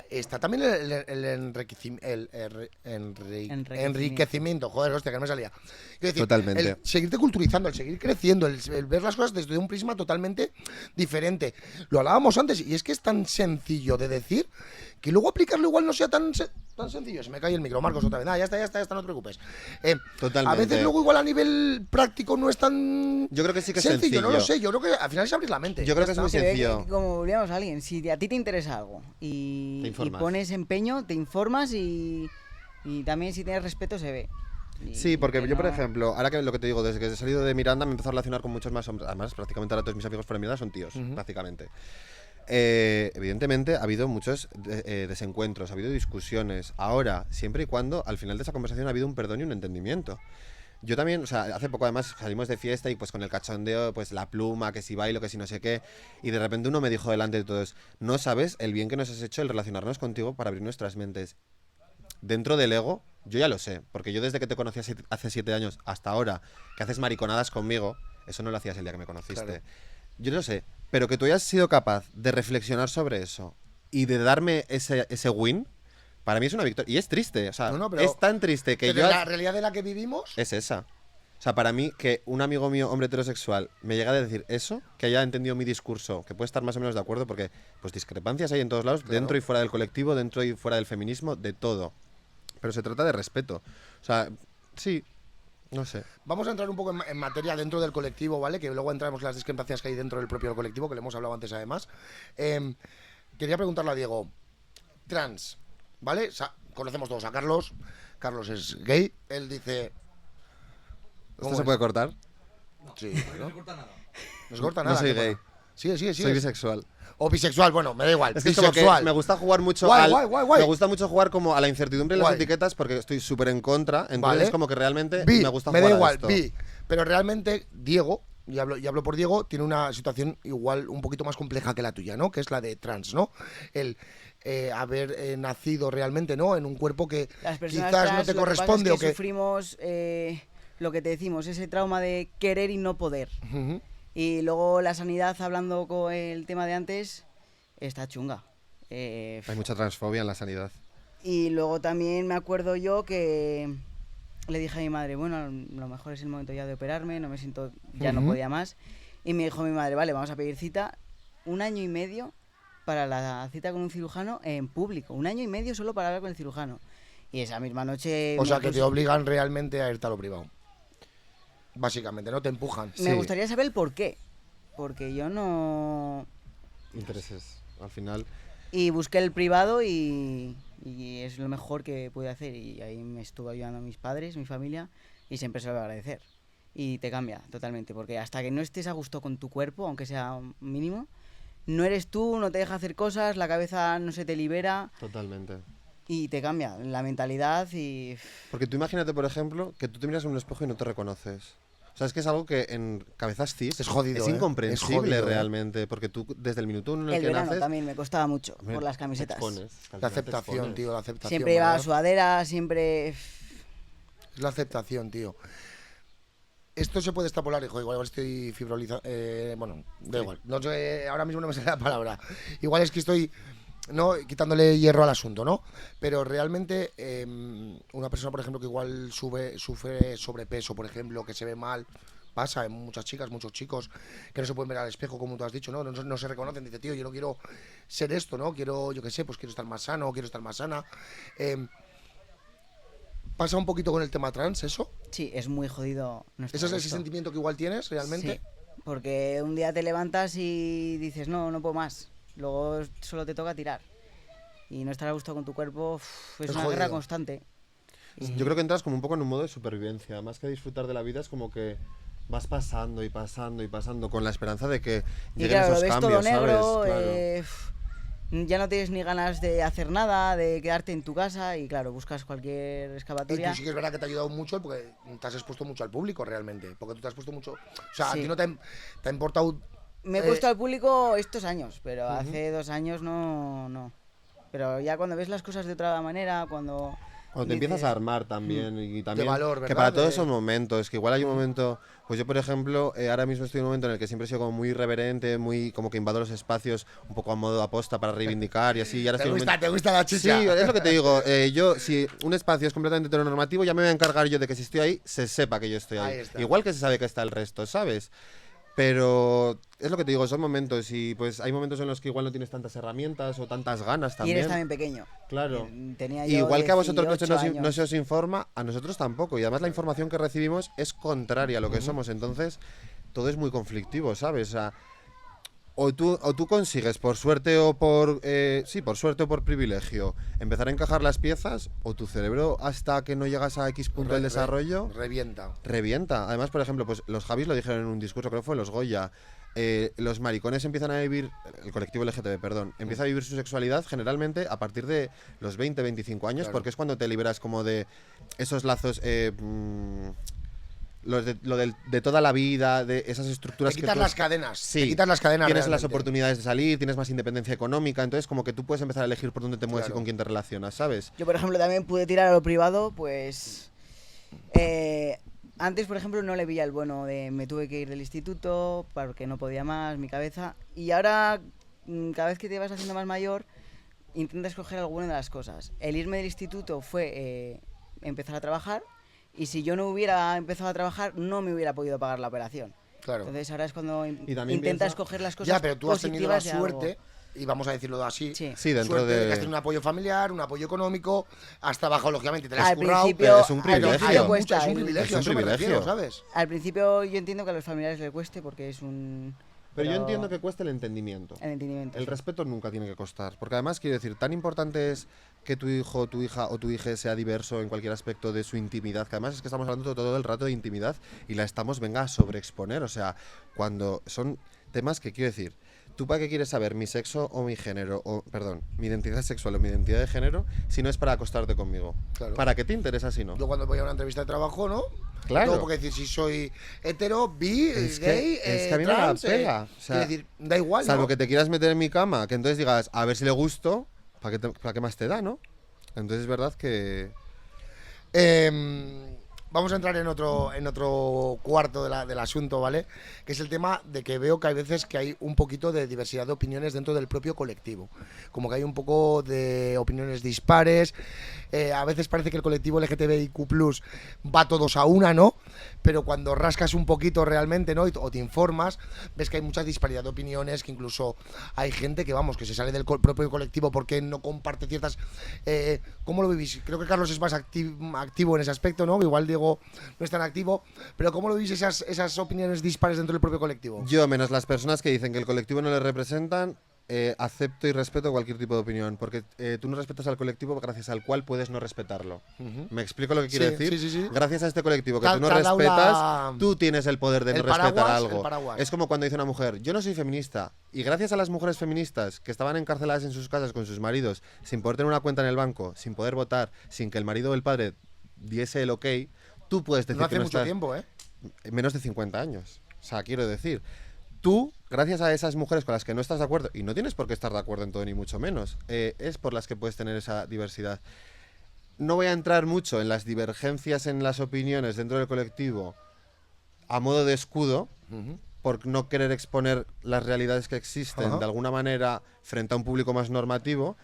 está también enriquecimiento. Joder, hostia, que no me salía. Quiero decir, Totalmente. el seguirte culturizando, el seguir creciendo, el ver las cosas desde un prisma totalmente diferente. Lo hablábamos antes y es que es tan sencillo de decir que luego aplicarlo igual no sea tan sencillo. Se me cae el micro, Marcos, otra vez. Nada, ya está, no te preocupes. Totalmente. A veces luego igual a nivel práctico no es tan Yo creo que sí que es sencillo. No lo sencillo. sé, yo creo que al final es abrir la mente. Yo creo que es muy Se ve sencillo. que, como volvíamos a alguien, si a ti te interesa algo Te y informas. pones empeño, te informas y también si tienes respeto se ve. Y Sí, porque que yo, por no- ejemplo, ahora que lo que te digo, desde que he salido de Miranda me he empezado a relacionar con muchos más hombres. Además, prácticamente ahora todos mis amigos fuera de Miranda son tíos, prácticamente. Evidentemente ha habido muchos desencuentros, ha habido discusiones. Ahora, siempre y cuando al final de esa conversación ha habido un perdón y un entendimiento. Yo también, o sea, hace poco además salimos de fiesta y pues con el cachondeo, pues la pluma, que si bailo, que si no sé qué, y de repente uno me dijo delante de todos, no sabes el bien que nos has hecho el relacionarnos contigo para abrir nuestras mentes. Dentro del ego, yo ya lo sé, porque yo desde que te conocí hace 7 años hasta ahora, que haces mariconadas conmigo, eso no lo hacías el día que me conociste. Claro. Yo lo sé, pero que tú hayas sido capaz de reflexionar sobre eso y de darme ese win, para mí es una victoria. Y es triste, o sea, No, pero- es tan triste que Pero yo... la realidad de la que vivimos, Es esa. O sea, para mí, que un amigo mío, hombre heterosexual, me llega a decir eso, que haya entendido mi discurso, que puede estar más o menos de acuerdo, porque pues discrepancias hay en todos lados, Claro. dentro y fuera del colectivo, dentro y fuera del feminismo, de todo. Pero se trata de respeto. O sea, sí, no sé. vamos a entrar un poco en materia dentro del colectivo, ¿vale? Que luego entramos en las discrepancias que hay dentro del propio colectivo, que le hemos hablado antes además. Quería preguntarle a Diego, trans, ¿vale? Conocemos todos a Carlos. Carlos es gay. Él dice... ¿Esto ¿Cómo se es? puede cortar? Sí, No ¿no? se corta nada. No se corta No nada. soy ¿qué gay. pasa? Sigue, Soy sigue. bisexual. O bisexual, bueno, me da igual. Es que es como que bisexual. me gusta jugar mucho Guay, guay. Me gusta mucho jugar como a la incertidumbre de las Guay. etiquetas porque estoy súper en contra. Entonces Vale. es como que realmente Vi, me gusta me jugar da a igual, esto. vi. Pero realmente Diego, y hablo por Diego, tiene una situación igual un poquito más compleja que la tuya, ¿no? Que es la de trans, ¿no? El haber nacido realmente, ¿no? En un cuerpo que Las personas quizás trans, no te lo que pasa corresponde es o que que... sufrimos lo que te decimos, ese trauma de querer y no poder. Ujú. Y luego la sanidad, hablando con el tema de antes, está chunga. Hay mucha transfobia en la sanidad. Y luego también me acuerdo yo que le dije a mi madre, bueno, a lo mejor es el momento ya de operarme, no me siento, ya no Ujú. podía más. Y me dijo mi madre, vale, vamos a pedir cita, 1 año y medio para la cita con un cirujano en público. 1 año y medio solo para hablar con el cirujano. Y esa misma noche... O sea, me que te puse- obligan realmente a irte a lo privado. Básicamente, ¿no? Te empujan. Me Sí. gustaría saber el por qué. Porque yo no... Intereses. Al final. Y busqué el privado y es lo mejor que pude hacer. Y ahí me estuvo ayudando a mis padres, mi familia, y siempre se lo voy a agradecer. Y te cambia totalmente, porque hasta que no estés a gusto con tu cuerpo, aunque sea un mínimo, no eres tú, no te deja hacer cosas, la cabeza no se te libera Totalmente. y te cambia la mentalidad y... Porque tú imagínate, por ejemplo, que tú te miras en un espejo y no te reconoces. O sea, es que es algo que en cabezas cis Es jodido, es ¿eh? incomprensible Es jodido, ¿eh? realmente. Porque tú, desde el minuto uno en el, El que verano naces. también me costaba mucho, hombre, por las te camisetas. expones, que al La final te aceptación, expones. tío, la aceptación. Siempre llevaba ¿verdad? sudadera, siempre... Es la aceptación, tío. Esto se puede extrapolar, hijo. Igual estoy fibrolizado. Bueno, da igual. No sé, ahora mismo no me sale la palabra. Igual es que estoy no quitándole hierro al asunto, ¿no? Pero realmente una persona, por ejemplo, que igual sufre sobrepeso, por ejemplo, que se ve mal, pasa en muchas chicas, muchos chicos que no se pueden ver al espejo, como tú has dicho, ¿no? No se reconocen. Dice, tío, yo no quiero ser esto, ¿no? Quiero, yo qué sé, pues quiero estar más sano, quiero estar más sana. pasa un poquito con el tema trans, eso? Sí, es muy jodido. No estar ¿Ese es a ese gusto. sentimiento que igual tienes realmente? Sí, porque un día te levantas y dices, no, no puedo más. Luego solo te toca tirar. Y no estar a gusto con tu cuerpo es Es una guerra jodido. constante. Yo creo que entras como un poco en un modo de supervivencia. Más que disfrutar de la vida, es como que vas pasando y pasando y pasando con la esperanza de que Y lleguen claro, lo esos ves cambios, todo negro, ¿sabes? ya no tienes ni ganas de hacer nada, de quedarte en tu casa y claro, buscas cualquier Y escapatoria. tú sí que es verdad que te ha ayudado mucho porque te has expuesto mucho al público realmente. Porque tú te has puesto mucho. O sea, a Sí. ti no te ha importado. Me he puesto al público estos años, pero hace 2 años no. Pero ya cuando ves las cosas de otra manera, cuando Cuando te empiezas a armar también y también valor, que ¿verdad? para todos De- esos momentos, que igual hay un momento, pues yo por ejemplo, ahora mismo estoy en un momento en el que siempre he sido como muy irreverente, muy como que invado los espacios un poco a modo aposta para reivindicar y así, y ahora ¿Te estoy en un gusta, momento- te gusta la Sí, chicha? es lo que te digo. Yo, si un espacio es completamente heteronormativo, ya me voy a encargar yo de que si estoy ahí, se sepa que yo estoy ahí. Ahí está. Igual que se sabe que está el resto, ¿sabes? Pero es lo que te digo, son momentos y pues hay momentos en los que igual no tienes tantas herramientas o tantas ganas y también. eres también pequeño. Claro. Tenía Y yo igual que a vosotros no 18 no años. se os informa, a nosotros tampoco. Y además la información que recibimos es contraria a lo que somos. Entonces, todo es muy conflictivo, ¿sabes? O sea, o tú consigues, por suerte o por sí, por suerte o por privilegio, empezar a encajar las piezas, o tu cerebro, hasta que no llegas a X punto del desarrollo, Revienta. revienta. Además, por ejemplo, pues los Javis lo dijeron en un discurso, creo que fue los Goya. Los maricones empiezan a vivir, el colectivo LGTB, perdón, empieza a vivir su sexualidad generalmente a partir de los 20, 25 años, Claro. porque es cuando te liberas como de esos lazos, de toda la vida, de esas estructuras Te quitas tú- las cadenas. Sí, Te quitas las cadenas. tienes las realmente. oportunidades de salir, tienes más independencia económica, entonces como que tú puedes empezar a elegir por dónde te mueves Claro. y con quién te relacionas, ¿sabes? Yo, por ejemplo, también pude tirar a lo privado, pues... antes, por ejemplo, no le veía el bueno de me tuve que ir del instituto porque no podía más, mi cabeza. Y ahora, cada vez que te vas haciendo más mayor, intentas coger alguna de las cosas. El irme del instituto fue empezar a trabajar. Y si yo no hubiera empezado a trabajar, no me hubiera podido pagar la operación. Claro. Entonces ahora es cuando Y también intentas piensa- coger las cosas Ya, pero tú has tenido la positivas de algo. suerte, y vamos a decirlo así, Sí. Sí, dentro suerte de que has de... tenido un apoyo familiar, un apoyo económico, has trabajado lógicamente, te la has Al currado, principio, pero es un al privilegio. principio hay cuesta, mucho- es un el- privilegio, Es un a eso me refiero, privilegio. ¿sabes? Al principio yo entiendo que a los familiares les cueste porque es un... Pero yo entiendo que cuesta el entendimiento. El entendimiento. El sí. respeto nunca tiene que costar, porque además quiero decir, tan importante es que tu hijo, tu hija o tu hija sea diverso en cualquier aspecto de su intimidad, que además es que estamos hablando todo el rato de intimidad y la estamos, venga, a sobreexponer, o sea, cuando son temas que quiero decir, ¿tú para qué quieres saber mi sexo o mi género, o perdón, mi identidad sexual o mi identidad de género, si no es para acostarte conmigo? Claro. ¿Para qué te interesa si no? Yo cuando voy a una entrevista de trabajo, ¿no? Claro. Tengo que decir si soy hetero, bi, Es gay, que, es que a mí me da trans, pega. O sea, quiero decir, da igual, salvo ¿no? que te quieras meter en mi cama, que entonces digas, a ver si le gusto, ¿para qué más te da, no? Entonces es verdad que... Vamos a entrar en otro cuarto del asunto, ¿vale? Que es el tema de que veo que hay veces que hay un poquito de diversidad de opiniones dentro del propio colectivo. Como que hay un poco de opiniones dispares. A veces parece que el colectivo LGTBIQ+, va todos a una, ¿no? Pero cuando rascas un poquito realmente, ¿no? O te informas, ves que hay mucha disparidad de opiniones, que incluso hay gente que, vamos, que se sale del propio colectivo porque no comparte ciertas... ¿Cómo lo vivís? Creo que Carlos es más activo en ese aspecto, ¿no? Igual Diego no es tan activo, pero ¿cómo lo vivís esas opiniones dispares dentro del propio colectivo? Yo, menos las personas que dicen que el colectivo no les representan, acepto y respeto cualquier tipo de opinión, porque tú no respetas al colectivo gracias al cual puedes no respetarlo. ¿Me explico lo que quiero Sí, decir? sí, sí, sí. Gracias a este colectivo que Te tú no ha dado respetas, la- tú tienes el poder de el no respetar paraguas, algo. el paraguas. Es como cuando dice una mujer, yo no soy feminista, y gracias a las mujeres feministas que estaban encarceladas en sus casas con sus maridos, sin poder tener una cuenta en el banco, sin poder votar, sin que el marido o el padre diese el ok, tú puedes decir No hace que no mucho estás... tiempo, ¿eh? Menos de 50 años. O sea, quiero decir, tú, gracias a esas mujeres con las que no estás de acuerdo, y no tienes por qué estar de acuerdo en todo ni mucho menos, es por las que puedes tener esa diversidad. No voy a entrar mucho en las divergencias en las opiniones dentro del colectivo a modo de escudo, por no querer exponer las realidades que existen Ajá. de alguna manera frente a un público más normativo,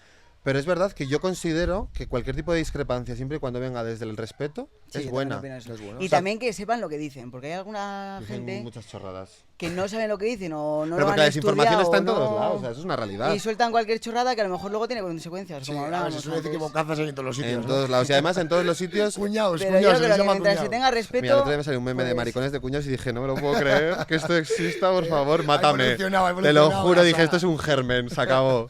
Pero es verdad que yo considero que cualquier tipo de discrepancia, siempre y cuando venga desde el respeto, Sí, es yo buena. también opino eso. Es bueno. Y O sea, también que sepan lo que dicen, porque hay alguna Dicen gente muchas chorradas. que no saben lo que dicen o no Pero lo porque han la desinformación estudiado está en o todos no- lados, o sea, eso es una realidad. Y sueltan cualquier chorrada que a lo mejor luego tiene consecuencias, Sí, como a ver, hablábamos se suele decir que antes. bocazas hay en todos los sitios, En ¿no? todos lados. Y además en todos los sitios. Cuñados, Pero yo cuñados, se creo les que llama mientras se cuñados. tenga respeto... Mira, el otro día me salió un meme de pues, maricones de cuñados y dije, no me lo puedo creer que esto exista, por favor, mátame. evolucionado, ha Te lo evolucionado juro, la dije, saga. esto es un germen, se acabó.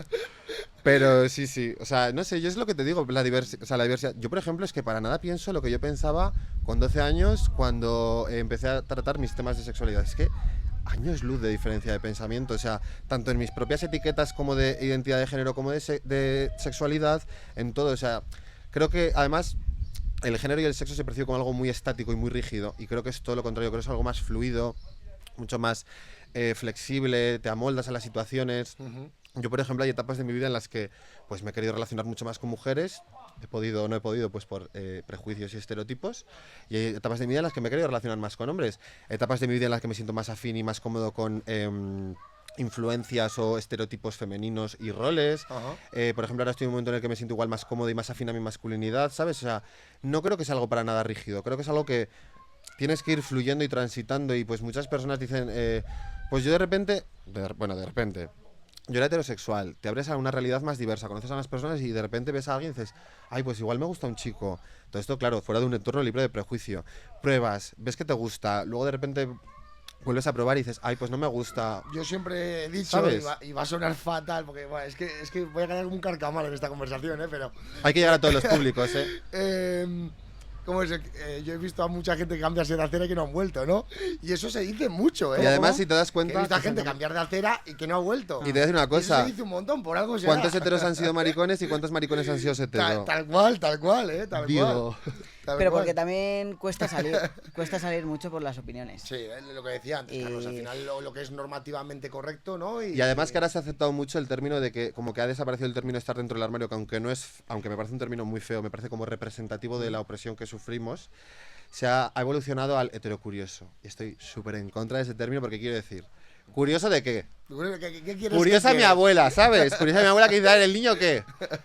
Pero sí, o sea, no sé, yo es lo que te digo, la diversidad. Yo, por ejemplo, es que para nada pienso lo que yo pensaba con 12 años cuando empecé a tratar mis temas de sexualidad. Es que años luz de diferencia de pensamiento, o sea, tanto en mis propias etiquetas como de identidad de género como de sexualidad, en todo, o sea, creo que además el género y el sexo se percibe como algo muy estático y muy rígido, y creo que es todo lo contrario, creo que es algo más fluido, mucho más flexible, te amoldas a las situaciones. Yo, por ejemplo, hay etapas de mi vida en las que pues me he querido relacionar mucho más con mujeres, he podido o no he podido, pues por prejuicios y estereotipos, y hay etapas de mi vida en las que me he querido relacionar más con hombres, etapas de mi vida en las que me siento más afín y más cómodo con influencias o estereotipos femeninos y roles. Ajá. Por ejemplo, ahora estoy en un momento en el que me siento igual más cómodo y más afín a mi masculinidad, ¿sabes? O sea, no creo que sea algo para nada rígido, creo que es algo que tienes que ir fluyendo y transitando, y pues muchas personas dicen, pues yo de repente, yo era heterosexual, te abres a una realidad más diversa, conoces a más personas y de repente ves a alguien y dices, ay, pues igual me gusta un chico. Todo esto, claro, fuera de un entorno libre de prejuicio. Pruebas, ves que te gusta, luego de repente vuelves a probar y dices, ay, pues no me gusta. Yo siempre he dicho, ¿Sabes? y va a sonar fatal, porque bueno, es que voy a quedar como un carcamal en esta conversación, pero... Hay que llegar a todos los públicos, ¿Cómo es? Yo he visto a mucha gente cambiarse de acera y que no han vuelto, ¿no? Y eso se dice mucho, ¿eh? Y además, ¿Cómo? si te das Que he cuenta... visto a gente cambiar de acera y que no ha vuelto. Y te voy a decir una Y eso cosa, se dice un montón, por algo será. ¿cuántos heteros han sido maricones y cuántos maricones han sido heteros? Tal cual, tal cual, tal Digo. cual. Tal Pero cual. porque también cuesta salir mucho por las opiniones. Sí, es lo que decía antes, Y- Carlos, al final lo que es normativamente correcto, ¿no? Y además que ahora se ha aceptado mucho el término de que como que ha desaparecido el término estar dentro del armario, que aunque me parece un término muy feo, me parece como representativo de la opresión que sufrimos, ha evolucionado al heterocurioso. Y estoy súper en contra de ese término porque quiero decir, ¿curioso de qué? ¿Qué quieres Curiosa que mi quede? abuela, ¿sabes? Curiosa mi abuela que dice, ¿el niño qué?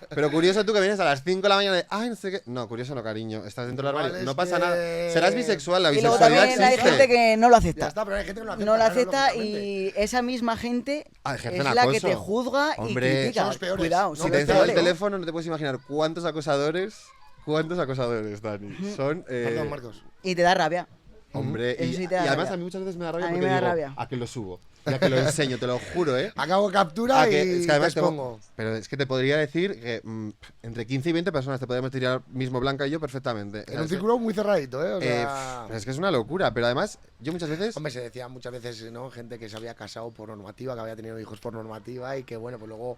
Pero curioso tú que vienes a las 5 de la mañana de, ay, no sé qué. No, curioso no, cariño, estás dentro del Igual armario, es no pasa que- nada. Serás bisexual, la Y luego bisexualidad también hay existe. gente que no lo Ya acepta. está, pero hay gente que no lo acepta. No lo claro, acepta lógicamente. y esa misma gente Ah, es ejercen la que acoso. te juzga Hombre, y critica. son los peores. Cuidado, No, Si son te los enciendo el peores. teléfono, no te puedes imaginar cuántos acosadores, Dani. Son. Perdón, Marcos. Y te da rabia. Hombre, Eso y, sí te da y además rabia. a mí muchas veces me da rabia A mí porque me da digo, rabia. a que lo subo, y a que lo enseño, te lo juro, ¿eh? Acabo captura A que, y es que además te expongo. pero es que te podría decir que entre 15 y 20 personas te podemos tirar mismo Blanca y yo perfectamente. O En sea, un es que- círculo muy cerradito, ¿eh? O sea... es que es una locura, pero además yo muchas veces... Hombre, se decía muchas veces, ¿no? Gente que se había casado por normativa, que había tenido hijos por normativa y que, bueno, pues luego,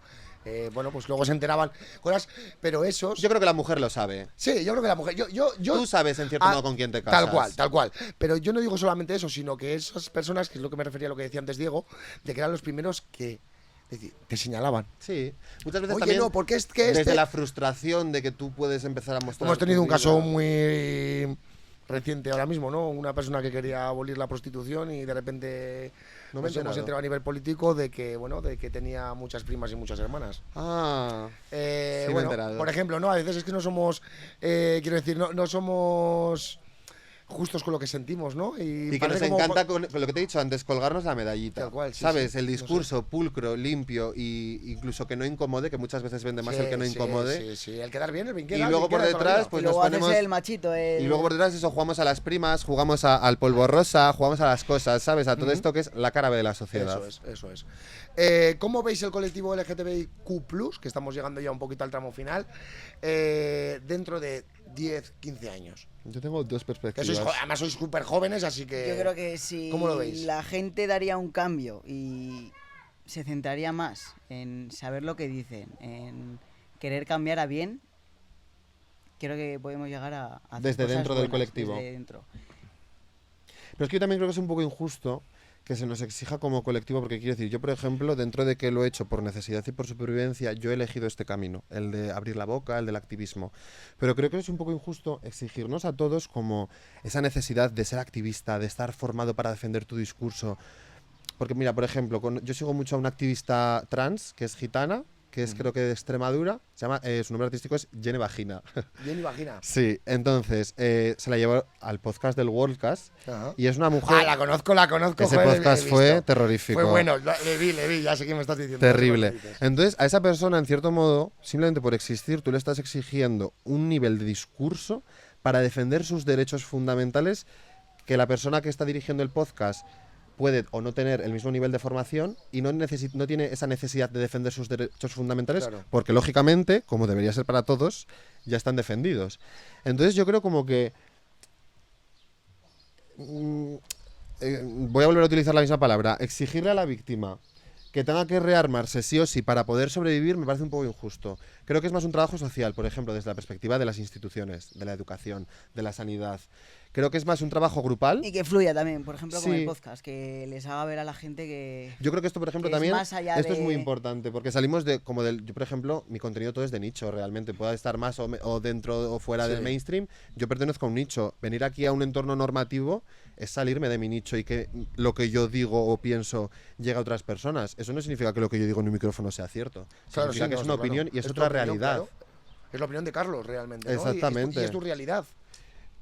pues luego se enteraban cosas, pero esos... Yo creo que la mujer lo sabe. Sí, yo creo que la mujer... Yo Tú sabes en cierto Ah, modo con quién te casas. Tal cual, tal cual. Pero yo no digo solamente eso, sino que esas personas, que es lo que me refería a lo que decía antes Diego, de que eran los primeros que te señalaban. Sí, muchas veces Oye, también no, porque es que desde la frustración de que tú puedes empezar a mostrar... Hemos tenido tu un caso vida. muy reciente ahora mismo, ¿no? Una persona que quería abolir la prostitución y de repente No me he nos hemos enterado. enterado a nivel político de que, bueno, de que tenía muchas primas y muchas hermanas. Ah, Sí, me he Bueno, enterado. por ejemplo, ¿no? A veces es que no somos, quiero decir, no somos justos con lo que sentimos, ¿no? y que parece nos como- encanta, con lo que te he dicho antes, colgarnos la medallita. Tal cual, sí, ¿Sabes? sí, El no sé. discurso pulcro, limpio y incluso que no incomode, que muchas veces vende más Sí, el que no sí, incomode. Sí, sí, el quedar bien, el bien Y queda, el luego bien por queda toda la detrás, vida. pues y nos luego haces ponemos... el machito. Y luego por detrás de eso jugamos a las primas, jugamos al polvo rosa, jugamos a las cosas, ¿sabes? A todo Ujú. esto que es la cara B de la sociedad. Eso es. ¿Cómo veis el colectivo LGTBIQ+, que estamos llegando ya un poquito al tramo final, dentro de 10, 15 años? Yo tengo dos Que perspectivas. además sois súper jóvenes, así que... Yo creo que si ¿Cómo lo veis? la gente daría un cambio y se centraría más en saber lo que dicen, en querer cambiar a bien, creo que podemos llegar a hacer Desde cosas dentro del buenas, colectivo. desde dentro. Pero es que yo también creo que es un poco injusto que se nos exija como colectivo, porque quiero decir, yo por ejemplo, dentro de que lo he hecho por necesidad y por supervivencia, yo he elegido este camino, el de abrir la boca, el del activismo. Pero creo que es un poco injusto exigirnos a todos como esa necesidad de ser activista, de estar formado para defender tu discurso. Porque mira, por ejemplo, yo sigo mucho a una activista trans, que es gitana, que es creo que de Extremadura. Se llama, su nombre artístico es Jenny Vagina. Jenny Vagina. Sí, entonces se la llevó al podcast del Worldcast Ajá. y es una mujer... La conozco. Ese joder, podcast he fue visto. terrorífico. Fue bueno, le vi, ya sé que me estás diciendo. Terrible. No sé lo que dices. Entonces, a esa persona, en cierto modo, simplemente por existir, tú le estás exigiendo un nivel de discurso para defender sus derechos fundamentales que la persona que está dirigiendo el podcast puede o no tener el mismo nivel de formación y no tiene esa necesidad de defender sus derechos fundamentales, Claro. porque lógicamente, como debería ser para todos, ya están defendidos. Entonces yo creo como que... voy a volver a utilizar la misma palabra. Exigirle a la víctima que tenga que rearmarse sí o sí para poder sobrevivir me parece un poco injusto. Creo que es más un trabajo social, por ejemplo, desde la perspectiva de las instituciones, de la educación, de la sanidad. Creo que es más un trabajo grupal. Y que fluya también, por ejemplo, con Sí. el podcast, que les haga ver a la gente que... Yo creo que esto, por ejemplo, que es también, más allá esto es muy de- importante, porque salimos de, como del, yo, por ejemplo, mi contenido todo es de nicho, realmente, pueda estar más o dentro o fuera Sí. del mainstream, yo pertenezco a un nicho. Venir aquí a un entorno normativo es salirme de mi nicho y que lo que yo digo o pienso llegue a otras personas. Eso no significa que lo que yo digo en un micrófono sea cierto. Claro, Significa sí, que no, es una está claro. opinión y es tu otra opinión, realidad. claro. Es la opinión de Carlos, realmente. ¿no? Exactamente. Y es tu realidad.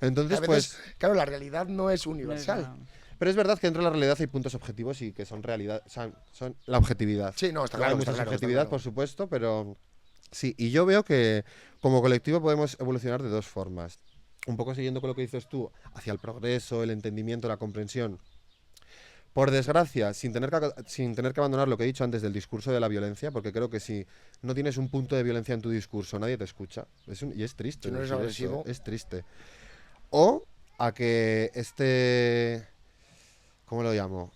Entonces, A veces, pues, claro, la realidad no es No es universal. nada. pero es verdad que dentro de la realidad hay puntos objetivos y que son realidad, son la objetividad. Sí, no, está Luego claro. hay mucha está claro, está subjetividad, claro. por supuesto, pero sí. Y yo veo que como colectivo podemos evolucionar de dos formas. Un poco siguiendo con lo que dices tú, hacia el progreso, el entendimiento, la comprensión. Por desgracia, sin tener que abandonar lo que he dicho antes del discurso de la violencia, porque creo que si no tienes un punto de violencia en tu discurso, nadie te escucha. Y es triste. Si no eres decir agresivo. eso, es triste. O a que ¿cómo lo llamo?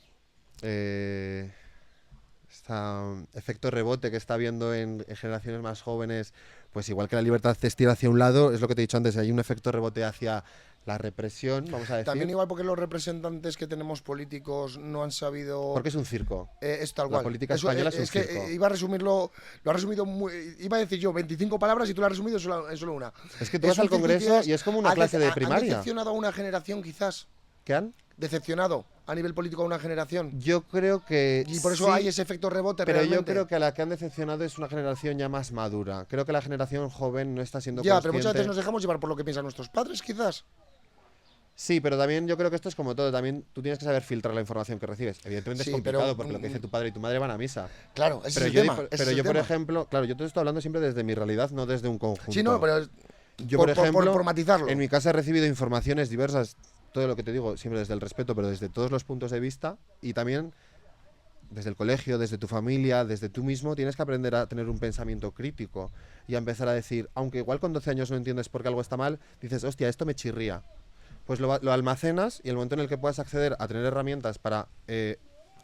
Efecto rebote que está habiendo en generaciones más jóvenes, pues igual que la libertad te estira hacia un lado, es lo que te he dicho antes, hay un efecto rebote hacia la represión, vamos a decir. También igual porque los representantes que tenemos políticos no han sabido... Porque es un circo. Es tal La cual. política española es un que circo. iba a resumirlo, lo ha resumido iba a decir yo 25 palabras y tú lo has resumido en solo una. Es que tú vas un al circo Congreso quizás y es como una ha clase de han primaria. decepcionado a una generación quizás. ¿Qué han? Decepcionado a nivel político a una generación. Yo creo que Y por eso sí, hay ese efecto rebote pero realmente. yo creo que a la que han decepcionado es una generación ya más madura. Creo que la generación joven no está siendo Ya, consciente. pero muchas veces nos dejamos llevar por lo que piensan nuestros padres, quizás. Sí, pero también yo creo que esto es como todo. También tú tienes que saber filtrar la información que recibes. Evidentemente Sí, es complicado pero, porque lo que dice tu padre y tu madre van a misa. Claro, ese Pero es yo, el tema. por- ese pero es yo el por tema. ejemplo, claro, yo te estoy hablando siempre desde mi realidad, no desde un conjunto. Sí, no, pero yo, por por ejemplo, por matizarlo. en mi casa he recibido informaciones diversas, todo lo que te digo, siempre desde el respeto, pero desde todos los puntos de vista y también desde el colegio, desde tu familia, desde tú mismo, tienes que aprender a tener un pensamiento crítico y a empezar a decir, aunque igual con 12 años no entiendes por qué algo está mal, dices, hostia, esto me chirría. Pues lo almacenas y el momento en el que puedas acceder a tener herramientas para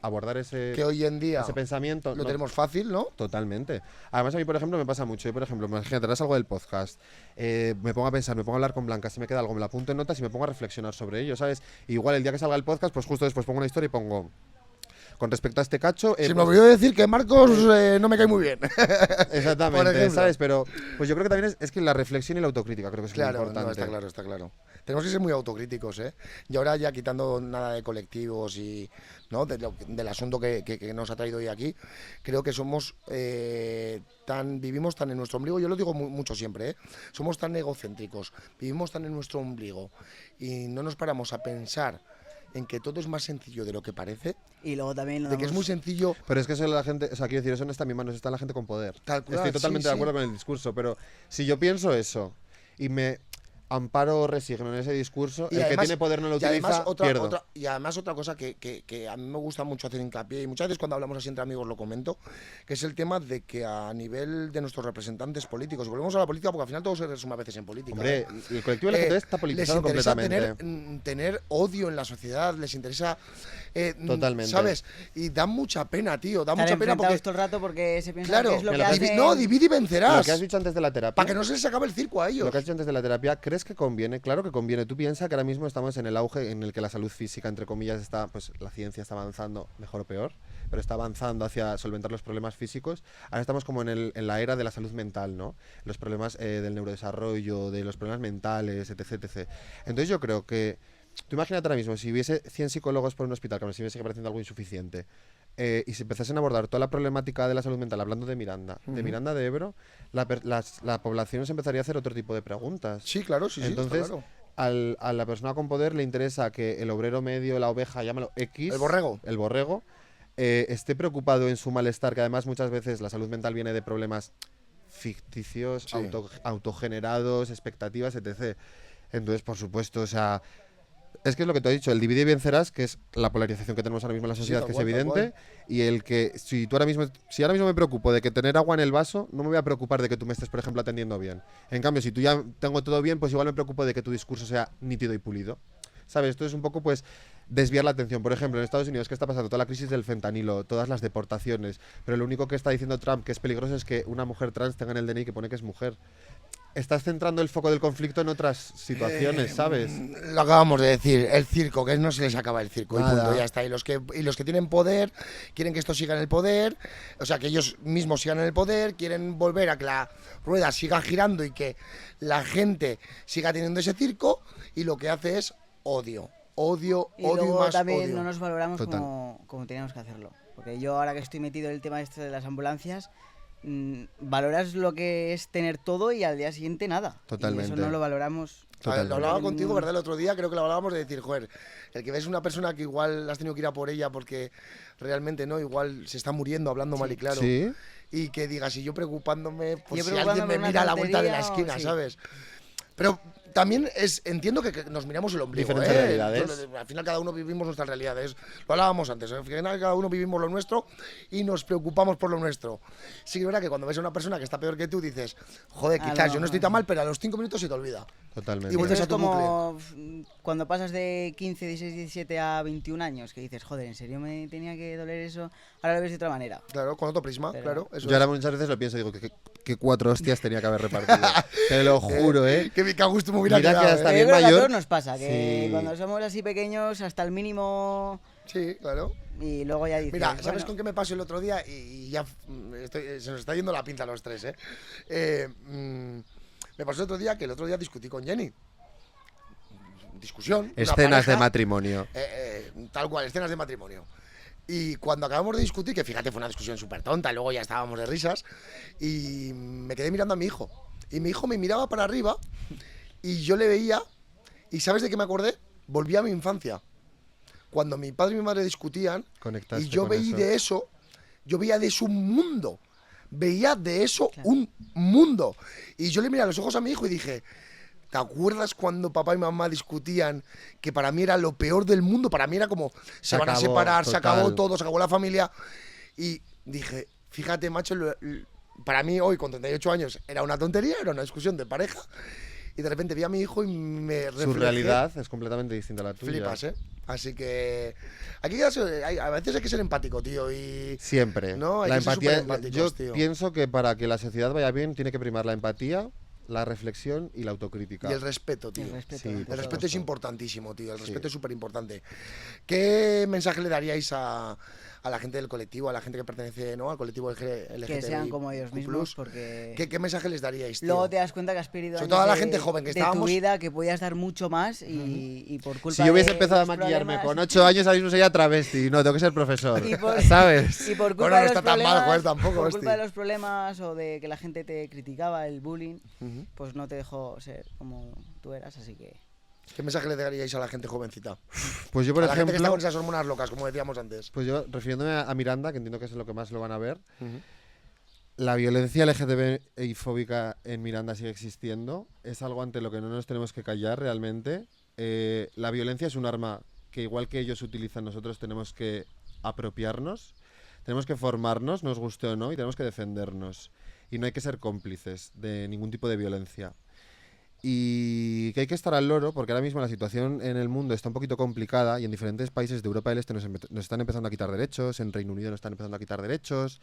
abordar ese que hoy en día pensamiento... lo no- tenemos fácil, ¿no? Totalmente. Además, a mí, por ejemplo, me pasa mucho. Yo, por ejemplo, imagínate, harás algo del podcast, me pongo a pensar, me pongo a hablar con Blanca, si me queda algo, me la apunto en notas y me pongo a reflexionar sobre ello, ¿sabes? Igual el día que salga el podcast, pues justo después pongo una historia y pongo... Con respecto a este cacho... Se me pues- olvidó decir que Marcos no me cae muy bien. Por Exactamente, ejemplo. ¿sabes? Pero pues yo creo que también es que la reflexión y la autocrítica creo que es muy Claro, importante. no, está claro, está claro. Tenemos que ser muy autocríticos, ¿eh? Y ahora ya quitando nada de colectivos y ¿no? Del asunto que nos ha traído hoy aquí, creo que somos vivimos tan en nuestro ombligo, yo lo digo mucho siempre, ¿eh? Somos tan egocéntricos, vivimos tan en nuestro ombligo y no nos paramos a pensar en que todo es más sencillo de lo que parece, Y luego también... de que es muy sencillo. Pero es que eso la gente, o sea, quiero decir, eso no está en mis manos, está en la gente con poder. Tal cual, Estoy totalmente sí, de sí. acuerdo con el discurso, pero si yo pienso eso y me amparo o resigno en ese discurso, Y el además- que tiene poder no lo y además utiliza, pierdo. y además otra cosa que a mí me gusta mucho hacer hincapié, y muchas veces cuando hablamos así entre amigos lo comento, que es el tema de que a nivel de nuestros representantes políticos, volvemos a la política porque al final todo se resume a veces en política. Hombre, ¿eh? el colectivo LGTB está politizado les interesa completamente. tener odio en la sociedad, les interesa... Totalmente. ¿Sabes? Y da mucha pena, tío, da Están mucha pena porque... enfrentados todo el rato porque se piensa Claro, que es lo que Mira, lo que hacen... no, divide y Lo vencerás. que has dicho antes de la terapia. Para que no se les acabe el circo a ellos. Lo que has dicho antes de la terapia, ¿crees que conviene? Claro que conviene. Tú piensas que ahora mismo estamos en el auge en el que la salud física, entre comillas, está, pues la ciencia está avanzando, mejor o peor, pero está avanzando hacia solventar los problemas físicos. Ahora estamos como en la era de la salud mental, ¿no? Los problemas del neurodesarrollo, de los problemas mentales, etc, etc. Entonces yo creo que tú imagínate ahora mismo, si hubiese 100 psicólogos por un hospital, que me siguiese pareciendo algo insuficiente, y si empezasen a abordar toda la problemática de la salud mental, hablando de Miranda de Ebro, la población se empezaría a hacer otro tipo de preguntas. Sí, claro, sí, Entonces, sí, está claro. a la persona con poder le interesa que el obrero medio, la oveja, llámalo X, El borrego. esté preocupado en su malestar, que además muchas veces la salud mental viene de problemas ficticios, Sí. autogenerados, expectativas, etc. Entonces, por supuesto, o sea, es que es lo que te he dicho, el divide y vencerás, que es la polarización que tenemos ahora mismo en la Sí, sociedad, tal que cual, es tal evidente, y el que si ahora mismo me preocupo de que tener agua en el vaso, no me voy a preocupar de que tú me estés, por ejemplo, atendiendo bien. En cambio, si tú ya tengo todo bien, pues igual me preocupo de que tu discurso sea nítido y pulido. ¿Sabes? Esto es un poco, pues, desviar la atención. Por ejemplo, en Estados Unidos, ¿qué está pasando? Toda la crisis del fentanilo, todas las deportaciones. Pero lo único que está diciendo Trump que es peligroso es que una mujer trans tenga en el DNI que pone que es mujer. Estás centrando el foco del conflicto en otras situaciones, ¿sabes? Lo acabamos de decir, el circo, que no se les acaba el circo y Nada. punto, ya está. Y los que tienen poder quieren que esto siga en el poder, o sea, que ellos mismos sigan en el poder, quieren volver a que la rueda siga girando y que la gente siga teniendo ese circo, y lo que hace es odio, odio, Y odio y luego más también odio. no nos valoramos Total. como teníamos que hacerlo. Porque yo ahora que estoy metido en el tema este de las ambulancias, valoras lo que es tener todo y al día siguiente nada. Y Totalmente. eso no lo valoramos. Totalmente. Lo hablaba De contigo, ningún- ¿verdad? El otro día creo que lo hablábamos de decir, joder, el que ves una persona que igual has tenido que ir a por ella porque realmente no, igual se está muriendo hablando mal y claro. Sí. Y que digas, y yo preocupándome por Yo si preocupándome alguien me por una mira a la vuelta de la tontería o- esquina, sí. ¿sabes? Pero también entiendo que nos miramos el ombligo, Diferentes realidades. Al final cada uno vivimos nuestras realidades. Lo hablábamos antes, al final cada uno vivimos lo nuestro y nos preocupamos por lo nuestro. Sí que es verdad que cuando ves a una persona que está peor que tú dices, joder, A quizás lo yo no estoy mejor tan sí. mal, pero a los 5 minutos se te olvida. Totalmente. Y vuelves Eso a es tu como cuando pasas de 15, 16, 17 a 21 años, que dices, joder, ¿en serio me tenía que doler eso? Ahora lo ves de otra manera. Claro, con otro prisma, Pero- claro. Eso Yo ahora muchas veces lo pienso y digo que 4 hostias tenía que haber repartido. Te lo juro, ¿eh? Que a gusto me hubiera Mira que quedado, hasta ¿eh? bien Yo creo que a mayor. todos nos pasa, que Sí. cuando somos así pequeños, hasta el mínimo, Sí, claro. y luego ya dices, Mira, ¿sabes bueno, con qué me pasó el otro día? Y ya se nos está yendo la pinza a los tres, ¿eh? Me pasó el otro día que el otro día discutí con Jenny. Discusión. una Escenas de pareja, matrimonio. tal cual, escenas de matrimonio. Y cuando acabamos de discutir, que fíjate, fue una discusión súper tonta, luego ya estábamos de risas, y me quedé mirando a mi hijo. Y mi hijo me miraba para arriba, y yo le veía, y ¿sabes de qué me acordé? Volví a mi infancia. Cuando mi padre y mi madre discutían, Conectaste y yo con veía eso. de eso, yo veía de eso un mundo. Veía de eso Claro. un mundo. Y yo le miré a los ojos a mi hijo y dije, ¿te acuerdas cuando papá y mamá discutían? Que para mí era lo peor del mundo, para mí era como, se van a acabó, separar, se total. acabó todo, se acabó la familia. Y dije, fíjate, macho, para mí hoy, con 38 años, era una tontería, era una discusión de pareja. Y de repente vi a mi hijo y me Su reflejé. realidad es completamente distinta a la tuya. Flipas, ¿eh? Así que aquí ya a veces hay que ser empático, tío, y Siempre. No, hay la que ser empatía. superempáticos, Yo tío. pienso que para que la sociedad vaya bien tiene que primar la empatía, la reflexión y la autocrítica. el respeto, tío. el respeto. Sí, ante El por todo. respeto es supuesto. importantísimo, tío. El Sí. respeto es súper importante. ¿Qué mensaje le daríais a la gente del colectivo, a la gente que pertenece, ¿no?, al colectivo LGTBI+? Que sean como ellos mismos, porque ¿Qué mensaje les daríais, tío? luego te das cuenta que has perdido Sobre años todo a la de- gente joven que de estábamos- tu vida, que podías dar mucho más y por culpa Si yo hubiese de empezado a los maquillarme problemas- con 8 años, ahora mismo sería travesti. No, tengo que ser profesor. Y por- ¿Sabes? Y por culpa Bueno, no de los está tan mal, problemas, joder, tampoco, por hostia. culpa de los problemas o de que la gente te criticaba, el bullying, pues no te dejó ser como tú eras, así que... ¿Qué mensaje le daríais a la gente jovencita? Pues yo, por a la gente que está ejemplo, con esas hormonas locas, como decíamos antes. pues yo, refiriéndome a Miranda, que entiendo que es lo que más lo van a ver, la violencia LGTBI fóbica en Miranda sigue existiendo. Es algo ante lo que no nos tenemos que callar realmente. La violencia es un arma que, igual que ellos utilizan, nosotros tenemos que apropiarnos, tenemos que formarnos, nos guste o no, y tenemos que defendernos. Y no hay que ser cómplices de ningún tipo de violencia. Y que hay que estar al loro, porque ahora mismo la situación en el mundo está un poquito complicada y en diferentes países de Europa del Este nos están empezando a quitar derechos, en Reino Unido nos están empezando a quitar derechos,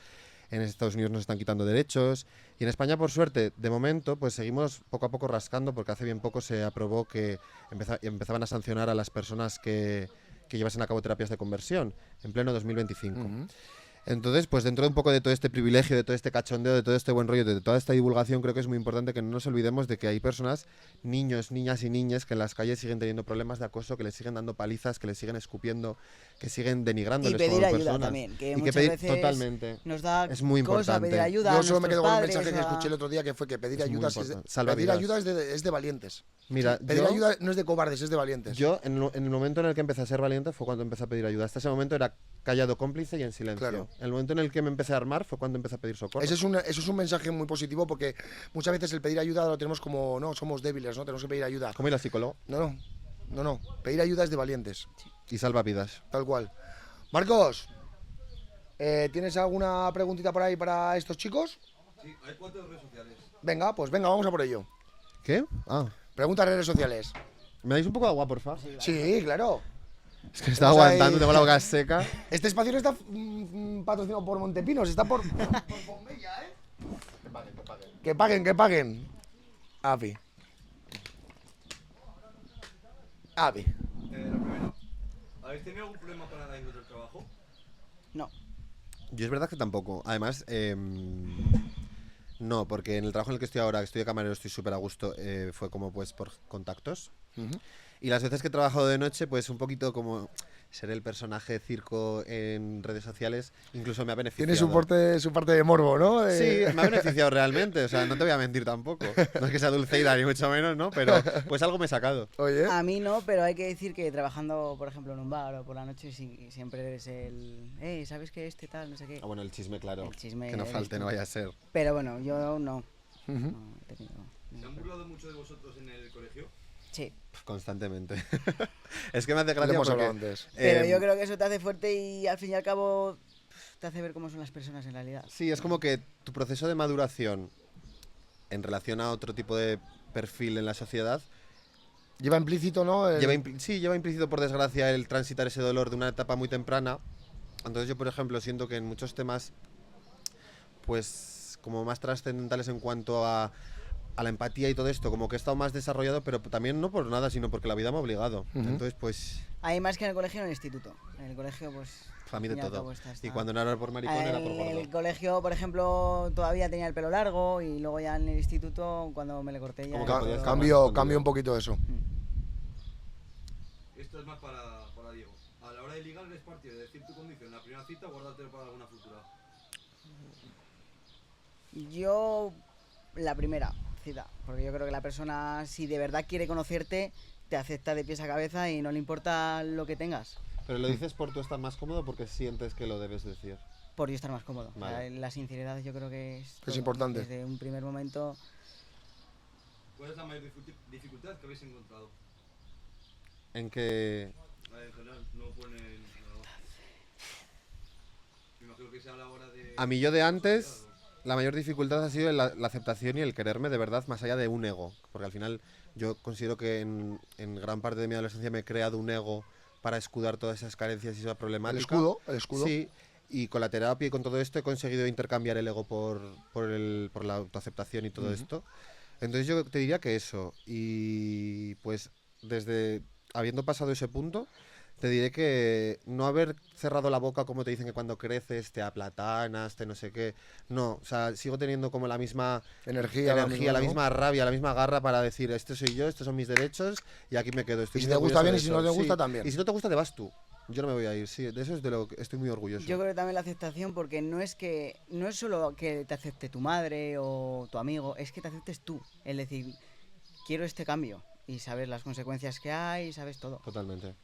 en Estados Unidos nos están quitando derechos, y en España, por suerte, de momento, pues seguimos poco a poco rascando, porque hace bien poco se aprobó que empezaban a sancionar a las personas que llevasen a cabo terapias de conversión, en pleno 2025. Entonces, pues dentro de un poco de todo este privilegio, de todo este cachondeo, de todo este buen rollo, de toda esta divulgación, creo que es muy importante que no nos olvidemos de que hay personas, niños, niñas y niñas, que en las calles siguen teniendo problemas de acoso, que les siguen dando palizas, que les siguen escupiendo, que siguen denigrándoles Y pedir como ayuda personas. también, que Y muchas pedir veces totalmente. nos da Es muy cosa importante. pedir ayuda. Yo a solo me quedo nuestros con un padres, mensaje que a- escuché el otro día, que fue que pedir Es muy ayuda, importante. Salva pedir vidas. ayuda es de valientes. Mira, Pedir yo, ayuda no es de cobardes, es de valientes. yo en el momento en el que empecé a ser valiente fue cuando empecé a pedir ayuda. Hasta ese momento era callado, cómplice y en silencio. Claro. El momento en el que me empecé a armar fue cuando empecé a pedir socorro. Eso es un mensaje muy positivo, porque muchas veces el pedir ayuda lo tenemos como, no, somos débiles, no tenemos que pedir ayuda. Como ir al psicólogo No. Pedir ayuda es de valientes, y salva vidas. tal cual. Marcos, ¿tienes alguna preguntita por ahí para estos chicos? Sí, hay 4 redes sociales. Venga, pues venga, vamos a por ello. ¿Qué? Ah. Preguntas en redes sociales. ¿Me dais un poco de agua, porfa? Sí, claro. Es que estaba Vamos ahí. aguantando, tengo la boca seca. Este espacio no está patrocinado por Montepinos, está por Pomella, ¿eh? Que paguen. Avi. La primera. ¿Habéis tenido algún problema para encontrar trabajo? No. Yo es verdad que tampoco. Además, no, porque en el trabajo en el que estoy ahora, que estoy de camarero, estoy súper a gusto, fue como pues por contactos. Y las veces que he trabajado de noche, pues un poquito como ser el personaje circo en redes sociales, incluso me ha beneficiado. Tiene su parte de morbo, ¿no? Sí, me ha beneficiado realmente, o sea, no te voy a mentir tampoco. No es que sea Dulceida ni mucho menos, ¿no? Pero pues algo me he sacado. Oye, A mí no, pero hay que decir que trabajando, por ejemplo, en un bar o por la noche, sí, siempre eres el... ¿sabes qué este tal? No sé qué. Ah, bueno, el chisme, claro. El chisme que no eres falte, tú. no vaya a ser. Pero bueno, yo no. Ujú. No he tenido... ¿Se han burlado mucho de vosotros en el colegio? Sí. Constantemente. Es que me hace lo gracia hemos porque... hablado antes. Pero em, yo creo que eso te hace fuerte y al fin y al cabo te hace ver cómo son las personas en realidad. Sí, es como que tu proceso de maduración en relación a otro tipo de perfil en la sociedad Lleva implícito, ¿no? lleva implícito, por desgracia, el transitar ese dolor de una etapa muy temprana. Entonces yo, por ejemplo, siento que en muchos temas, pues como más trascendentales en cuanto a la empatía y todo esto, como que he estado más desarrollado, pero también no por nada, sino porque la vida me ha obligado. Entonces, pues, Hay más que en el colegio, en el instituto. En el colegio, pues... a mí de al fin y al todo. cabo está- Y cuando no era por maricón, era por En gordo. el colegio, por ejemplo, todavía tenía el pelo largo y luego ya en el instituto, cuando me le corté ya... Como el que podías pelo- estar más Cambio escondido. un poquito eso. Esto es más para Diego. A la hora de ligar, ¿eres partido de decir tu condición en la primera cita o guardártelo para alguna futura? Yo, la primera cita, porque yo creo que la persona, si de verdad quiere conocerte, te acepta de pies a cabeza y no le importa lo que tengas, ¿Pero lo dices por tú estar más cómodo o porque sientes que lo debes decir? por yo estar más cómodo. O sea, Vale. la sinceridad yo creo que es... todo. importante. Desde un primer momento, ¿Cuál es la mayor dificultad que habéis encontrado? En que... En general, no ponen... No. Me imagino que sea a la hora de... A mí yo de antes, la mayor dificultad ha sido la aceptación y el quererme de verdad, más allá de un ego. Porque al final yo considero que en gran parte de mi adolescencia me he creado un ego para escudar todas esas carencias y esa problemática. El escudo. Sí, y con la terapia y con todo esto he conseguido intercambiar el ego por la autoaceptación y todo esto. Entonces yo te diría que eso. Y pues desde habiendo pasado ese punto, te diré que no haber cerrado la boca como te dicen que cuando creces te aplatanas, te no sé qué. No, o sea, sigo teniendo como la misma Energía, la ¿no? misma rabia, la misma garra para decir, este soy yo, estos son mis derechos y aquí me quedo. Estoy Y si muy te gusta orgulloso bien de y si eso. no te gusta Sí. también. Y si no te gusta te vas tú. Yo no me voy a ir, sí, de eso es de lo que estoy muy orgulloso. yo creo que también la aceptación, porque no es solo que te acepte tu madre o tu amigo, es que te aceptes tú. Es decir, quiero este cambio y sabes las consecuencias que hay, sabes todo. Totalmente.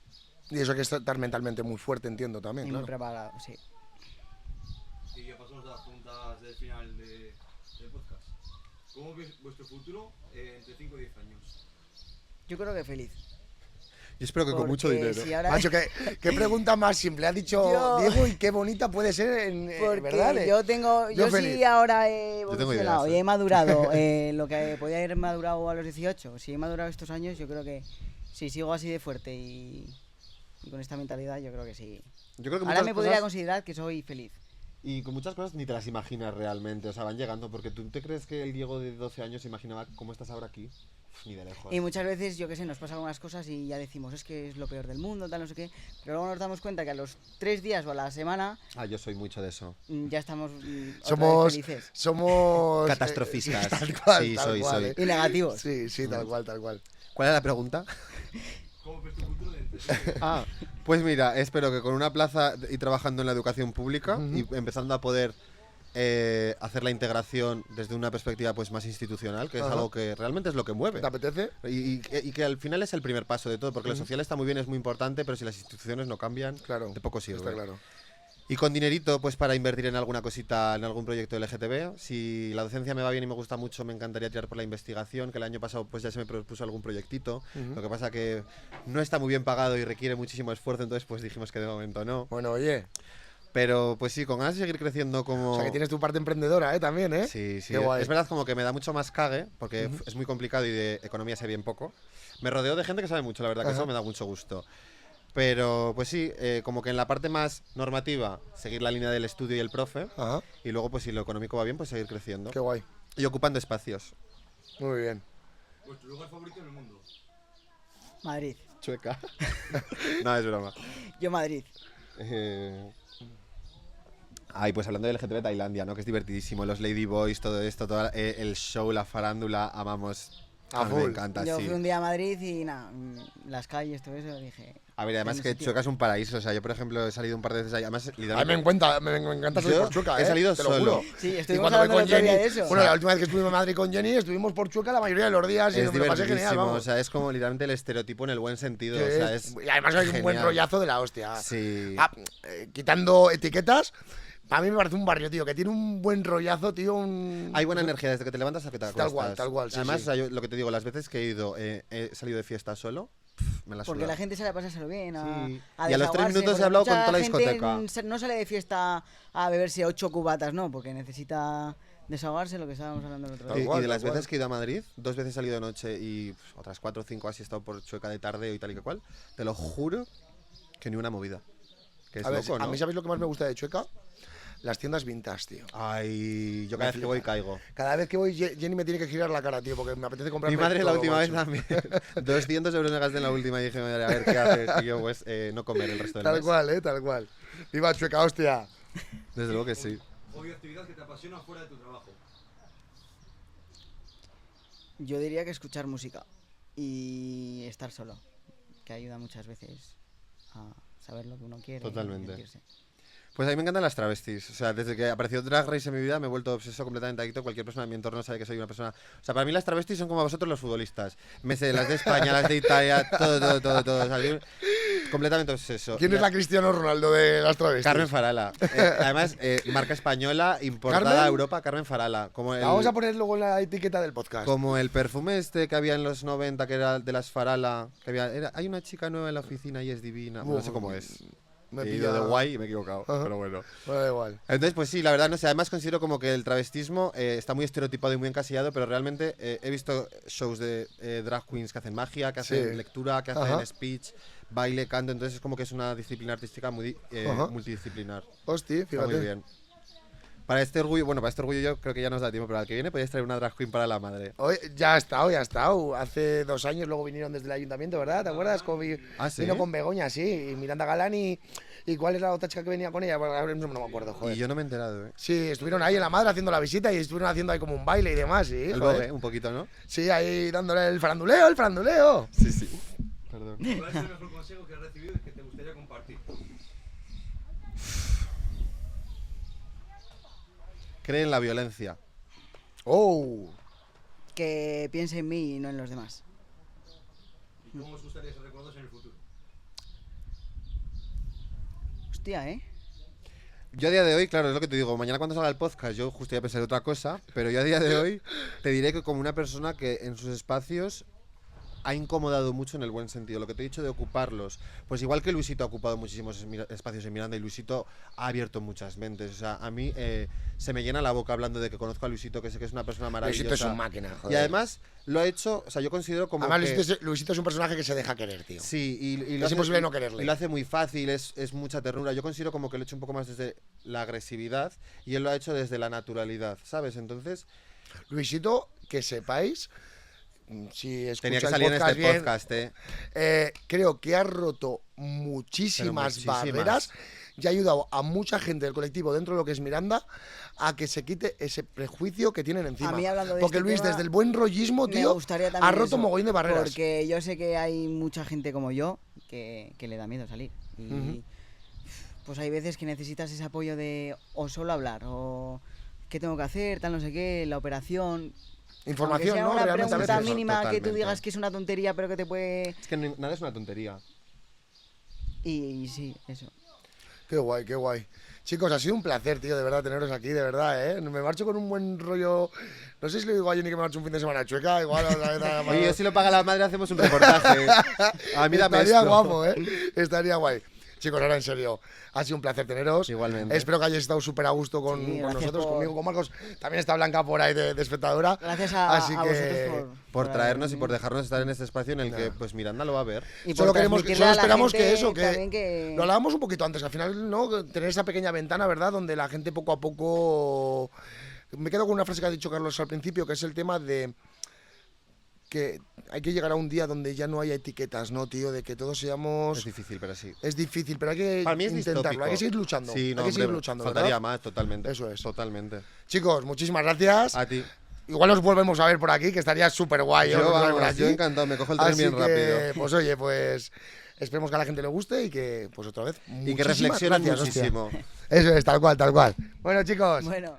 Y eso hay que estar mentalmente muy fuerte, entiendo también, Y muy claro. preparado, sí. Y ya pasamos a las preguntas del final del podcast. ¿Cómo ves vuestro futuro entre 5 y 10 años? Yo creo que feliz. Yo espero que con mucho Porque dinero. si ahora- Macho, ¿qué pregunta más simple ha dicho Yo- Diego y qué bonita puede ser, Porque ¿verdad? yo feliz. sí ahora he Yo tengo evolucionado ideas, y he madurado lo que podía haber madurado a los 18. Si he madurado estos años, yo creo que si sigo así de fuerte y con esta mentalidad, yo creo que sí. Yo creo que Ahora muchas me podría cosas, considerar que soy feliz. y con muchas cosas ni te las imaginas realmente, o sea, van llegando, porque tú te crees que el Diego de 12 años se imaginaba cómo estás ahora aquí, Ni de lejos. Y muchas veces, yo qué sé, nos pasan algunas cosas y ya decimos, es que es lo peor del mundo, tal, no sé qué. Pero luego nos damos cuenta que a los 3 días o a la semana Yo soy mucho de eso. ya estamos otra vez Somos, felices. somos Catastrofistas. tal cual, Sí, tal soy, cual, soy. Y negativos. Sí, sí, tal cual, tal cual. ¿Cuál era la pregunta? ¿Cómo ves tu futuro dentro de Pues mira, espero que con una plaza y trabajando en la educación pública y empezando a poder hacer la integración desde una perspectiva pues más institucional, que es Ajá. algo que realmente es lo que mueve. ¿Te apetece? Y que al final es el primer paso de todo, porque lo social está muy bien, es muy importante, pero si las instituciones no cambian, Claro. de poco sirve. Está claro. Y con dinerito, pues para invertir en alguna cosita, en algún proyecto LGTB. Si la docencia me va bien y me gusta mucho, me encantaría tirar por la investigación, que el año pasado pues ya se me propuso algún proyectito. Lo que pasa que no está muy bien pagado y requiere muchísimo esfuerzo, entonces pues dijimos que de momento no. Bueno, oye, Pero pues sí, con ganas de seguir creciendo como... o sea que tienes tu parte emprendedora, también, ¿eh? Sí, sí. Qué guay. Es verdad como que me da mucho más cague, porque es muy complicado y de economía sé bien poco. Me rodeo de gente que sabe mucho, la verdad, que Ajá. eso me da mucho gusto. Pero pues sí, como que en la parte más normativa, seguir la línea del estudio y el profe. Ajá, Y luego, pues si lo económico va bien, pues seguir creciendo. qué guay. Y ocupando espacios. Muy bien. vuestro lugar favorito en el mundo? Madrid. Chueca. No, es broma. Yo Madrid. Ay, pues hablando de LGTB, Tailandia, ¿no? Que es divertidísimo. Los Ladyboys, todo esto, todo el show, la farándula, amamos. A mí full. me encanta, Yo sí. fui un día a Madrid y nada, las calles, todo eso, dije... A ver, además en que ese sitio. Chueca es un paraíso. O sea, yo, por ejemplo, he salido un par de veces ahí. Además, A mí literalmente... me encanta salir Yo por Chueca, he salido te lo solo. juro. Sí, Y estuvimos cuando voy hablando el con otro día Jenny, de eso. bueno, la última vez que estuvimos en Madrid con Jenny, estuvimos por Chueca la mayoría de los días y Es me lo pasé genial, divertidísimo. vamos. O sea, es como literalmente el estereotipo en el buen sentido. O Sí, sea, es y además hay un buen genial. rollazo de la hostia. Sí. Quitando etiquetas, a mí me parece un barrio, tío, que tiene un buen rollazo, tío. Hay buena energía desde que te levantas hasta que te acuestas. Tal cual, sí, Además, sí. o sea, yo lo que te digo, las veces que he ido, he salido de fiesta solo, me la Porque suda. la gente sale a pasárselo bien, Sí. a Y a los 3 desahogarse, minutos he porque hablado con mucha toda la gente discoteca. No sale de fiesta a beberse 8 cubatas, no, porque necesita desahogarse, lo que estábamos hablando el otro Tal día. Y cual, de las tal cual. veces que he ido a Madrid, 2 veces he salido de noche y otras 4 o 5 así he estado por Chueca de tardeo y tal y que cual. Te lo juro que ni una movida. Que es A ver, loco, a ¿no? mí, ¿sabéis lo que más me gusta de Chueca? Las tiendas vintage, tío. Ay, yo cada vez que voy caigo. Cada vez que voy, Jenny me tiene que girar la cara, tío, porque me apetece comprarme Mi madre la todo, última vez macho. también. 200 euros me gasté en la última y dije, madre, a ver qué haces. Y yo, pues, no comer el resto del Tal mes. cual, tal cual. Viva Chueca, hostia. Desde luego que sí. Hobby o actividad que te apasiona fuera de tu trabajo. Yo diría que escuchar música y estar solo, que ayuda muchas veces a saber lo que uno quiere. y Totalmente. sentirse. Pues a mí me encantan las travestis. O sea, desde que apareció Drag Race en mi vida me he vuelto obseso completamente adicto. Cualquier persona en mi entorno sabe que soy una persona... O sea, para mí las travestis son como vosotros los futbolistas. Me sé las de España, las de Italia, todo. O sea, yo completamente obseso. ¿Quién Y es la Cristiano Ronaldo de las travestis? Carmen Farala. Además, marca española, importada ¿Carmen? a Europa, Carmen Farala. Como el, La vamos a poner luego en la etiqueta del podcast. como el perfume este que había en los 90, que era de las Farala. Que hay una chica nueva en la oficina y es divina. Bueno, no sé cómo es. Me He pilla ido de guay y me he equivocado, Ajá. pero bueno. Bueno, da igual. Entonces, pues sí, la verdad, no sé, además considero como que el travestismo está muy estereotipado y muy encasillado, pero realmente he visto shows de drag queens que hacen magia, que hacen Sí. lectura, que hacen Ajá. speech, baile, canto, entonces es como que es una disciplina artística muy Ajá. multidisciplinar. Hostia, Está fíjate. muy bien. Para este orgullo yo creo que ya nos da tiempo, pero al que viene podéis traer una drag queen para la madre. Hoy, ya ha estado. Hace 2 años luego vinieron desde el ayuntamiento, ¿verdad? ¿Te acuerdas? ¿Ah, sí? Vino con Begoña, sí. Y Miranda Galán y ¿cuál es la otra chica que venía con ella? Bueno, ahora mismo no me acuerdo, joder. Y yo no me he enterado, ¿eh? Sí, estuvieron ahí en la madre haciendo la visita y estuvieron haciendo ahí como un baile y demás, sí. El joder. bogue, un poquito, ¿no? Sí, ahí dándole el faranduleo, el faranduleo. Sí, sí. Perdón. ¿Cuál es el mejor consejo que has recibido y que te gustaría compartir? Cree en la violencia. Oh. Que piense en mí y no en los demás. ¿Y cómo os gustaría ser recordados en el futuro? Hostia, ¿eh? Yo a día de hoy, claro, es lo que te digo, mañana cuando salga el podcast yo justo ya pensaré otra cosa, pero yo a día de hoy te diré que como una persona que en sus espacios ha incomodado mucho en el buen sentido, lo que te he dicho de ocuparlos, pues igual que Luisito ha ocupado muchísimos espacios en Miranda y Luisito ha abierto muchas mentes, o sea, a mí se me llena la boca hablando de que conozco a Luisito, que sé que es una persona maravillosa. Luisito es un máquina, joder. Y además lo ha hecho, o sea, yo considero como Además, que... Luisito es un personaje que se deja querer, tío. Sí, y Es imposible no quererle. Y lo hace muy fácil, es mucha ternura. Yo considero como que lo he hecho un poco más desde la agresividad y él lo ha hecho desde la naturalidad, ¿sabes? Entonces, Luisito, que sepáis si escucha Tenía que el salir en podcast este bien, podcast, creo que ha roto muchísimas Pero muchísimas. barreras y ha ayudado a mucha gente del colectivo dentro de lo que es Miranda a que se quite ese prejuicio que tienen encima. A mí, hablando de Porque este Luis, tema, desde el buen rollismo, me tío, gustaría ha también roto eso, mogollón de barreras. Porque yo sé que hay mucha gente como yo que le da miedo salir. Y pues hay veces que necesitas ese apoyo de o solo hablar o qué tengo que hacer, tal no sé qué, la operación. Información, Aunque sea ¿no? una Realmente a pregunta veces. mínima que tú Totalmente. digas que es una tontería pero que te puede... Es que nada es una tontería. Y sí, eso. Qué guay, qué guay. Chicos, ha sido un placer, tío, de verdad, teneros aquí, de verdad, ¿eh? Me marcho con un buen rollo. No sé si le digo a Jenny que me marcho un fin de semana a Chueca, igual. Oye, si lo paga la madre hacemos un reportaje. A mí dame Estaría esto. guapo, ¿eh? Estaría guay. Chicos, ahora en serio, ha sido un placer teneros. Igualmente. Espero que hayáis estado súper a gusto con, Sí, con gracias nosotros, por- conmigo, con Marcos. También está Blanca por ahí de espectadora. Gracias a, Así a que vosotros Por traernos y haberme- por dejarnos estar en este espacio en el que pues Miranda lo va a ver. y por Solo queremos, transmitirle solo a la esperamos gente que eso, también que lo hablábamos un poquito antes, al final, ¿no? Tener esa pequeña ventana, ¿verdad? Donde la gente poco a poco. Me quedo con una frase que ha dicho Carlos al principio, que es el tema de que hay que llegar a un día donde ya no haya etiquetas, ¿no, tío? De que todos seamos. Es difícil, pero sí. Es difícil, pero hay que Para mí es intentarlo, distópico. hay que seguir luchando. Sí, no, hay que seguir hombre, luchando, faltaría ¿verdad? más, totalmente. Eso es. Totalmente. Chicos, muchísimas gracias. A ti. Igual nos volvemos a ver por aquí, que estaría súper guay. Yo, por vamos, aquí. yo encantado, me cojo el tren Así bien que, rápido. pues oye, pues esperemos que a la gente le guste y que, pues otra vez, Y que muchísimas reflexionen gracias, hostia. muchísimo. Eso es, tal cual, tal cual. Bueno, chicos, Bueno.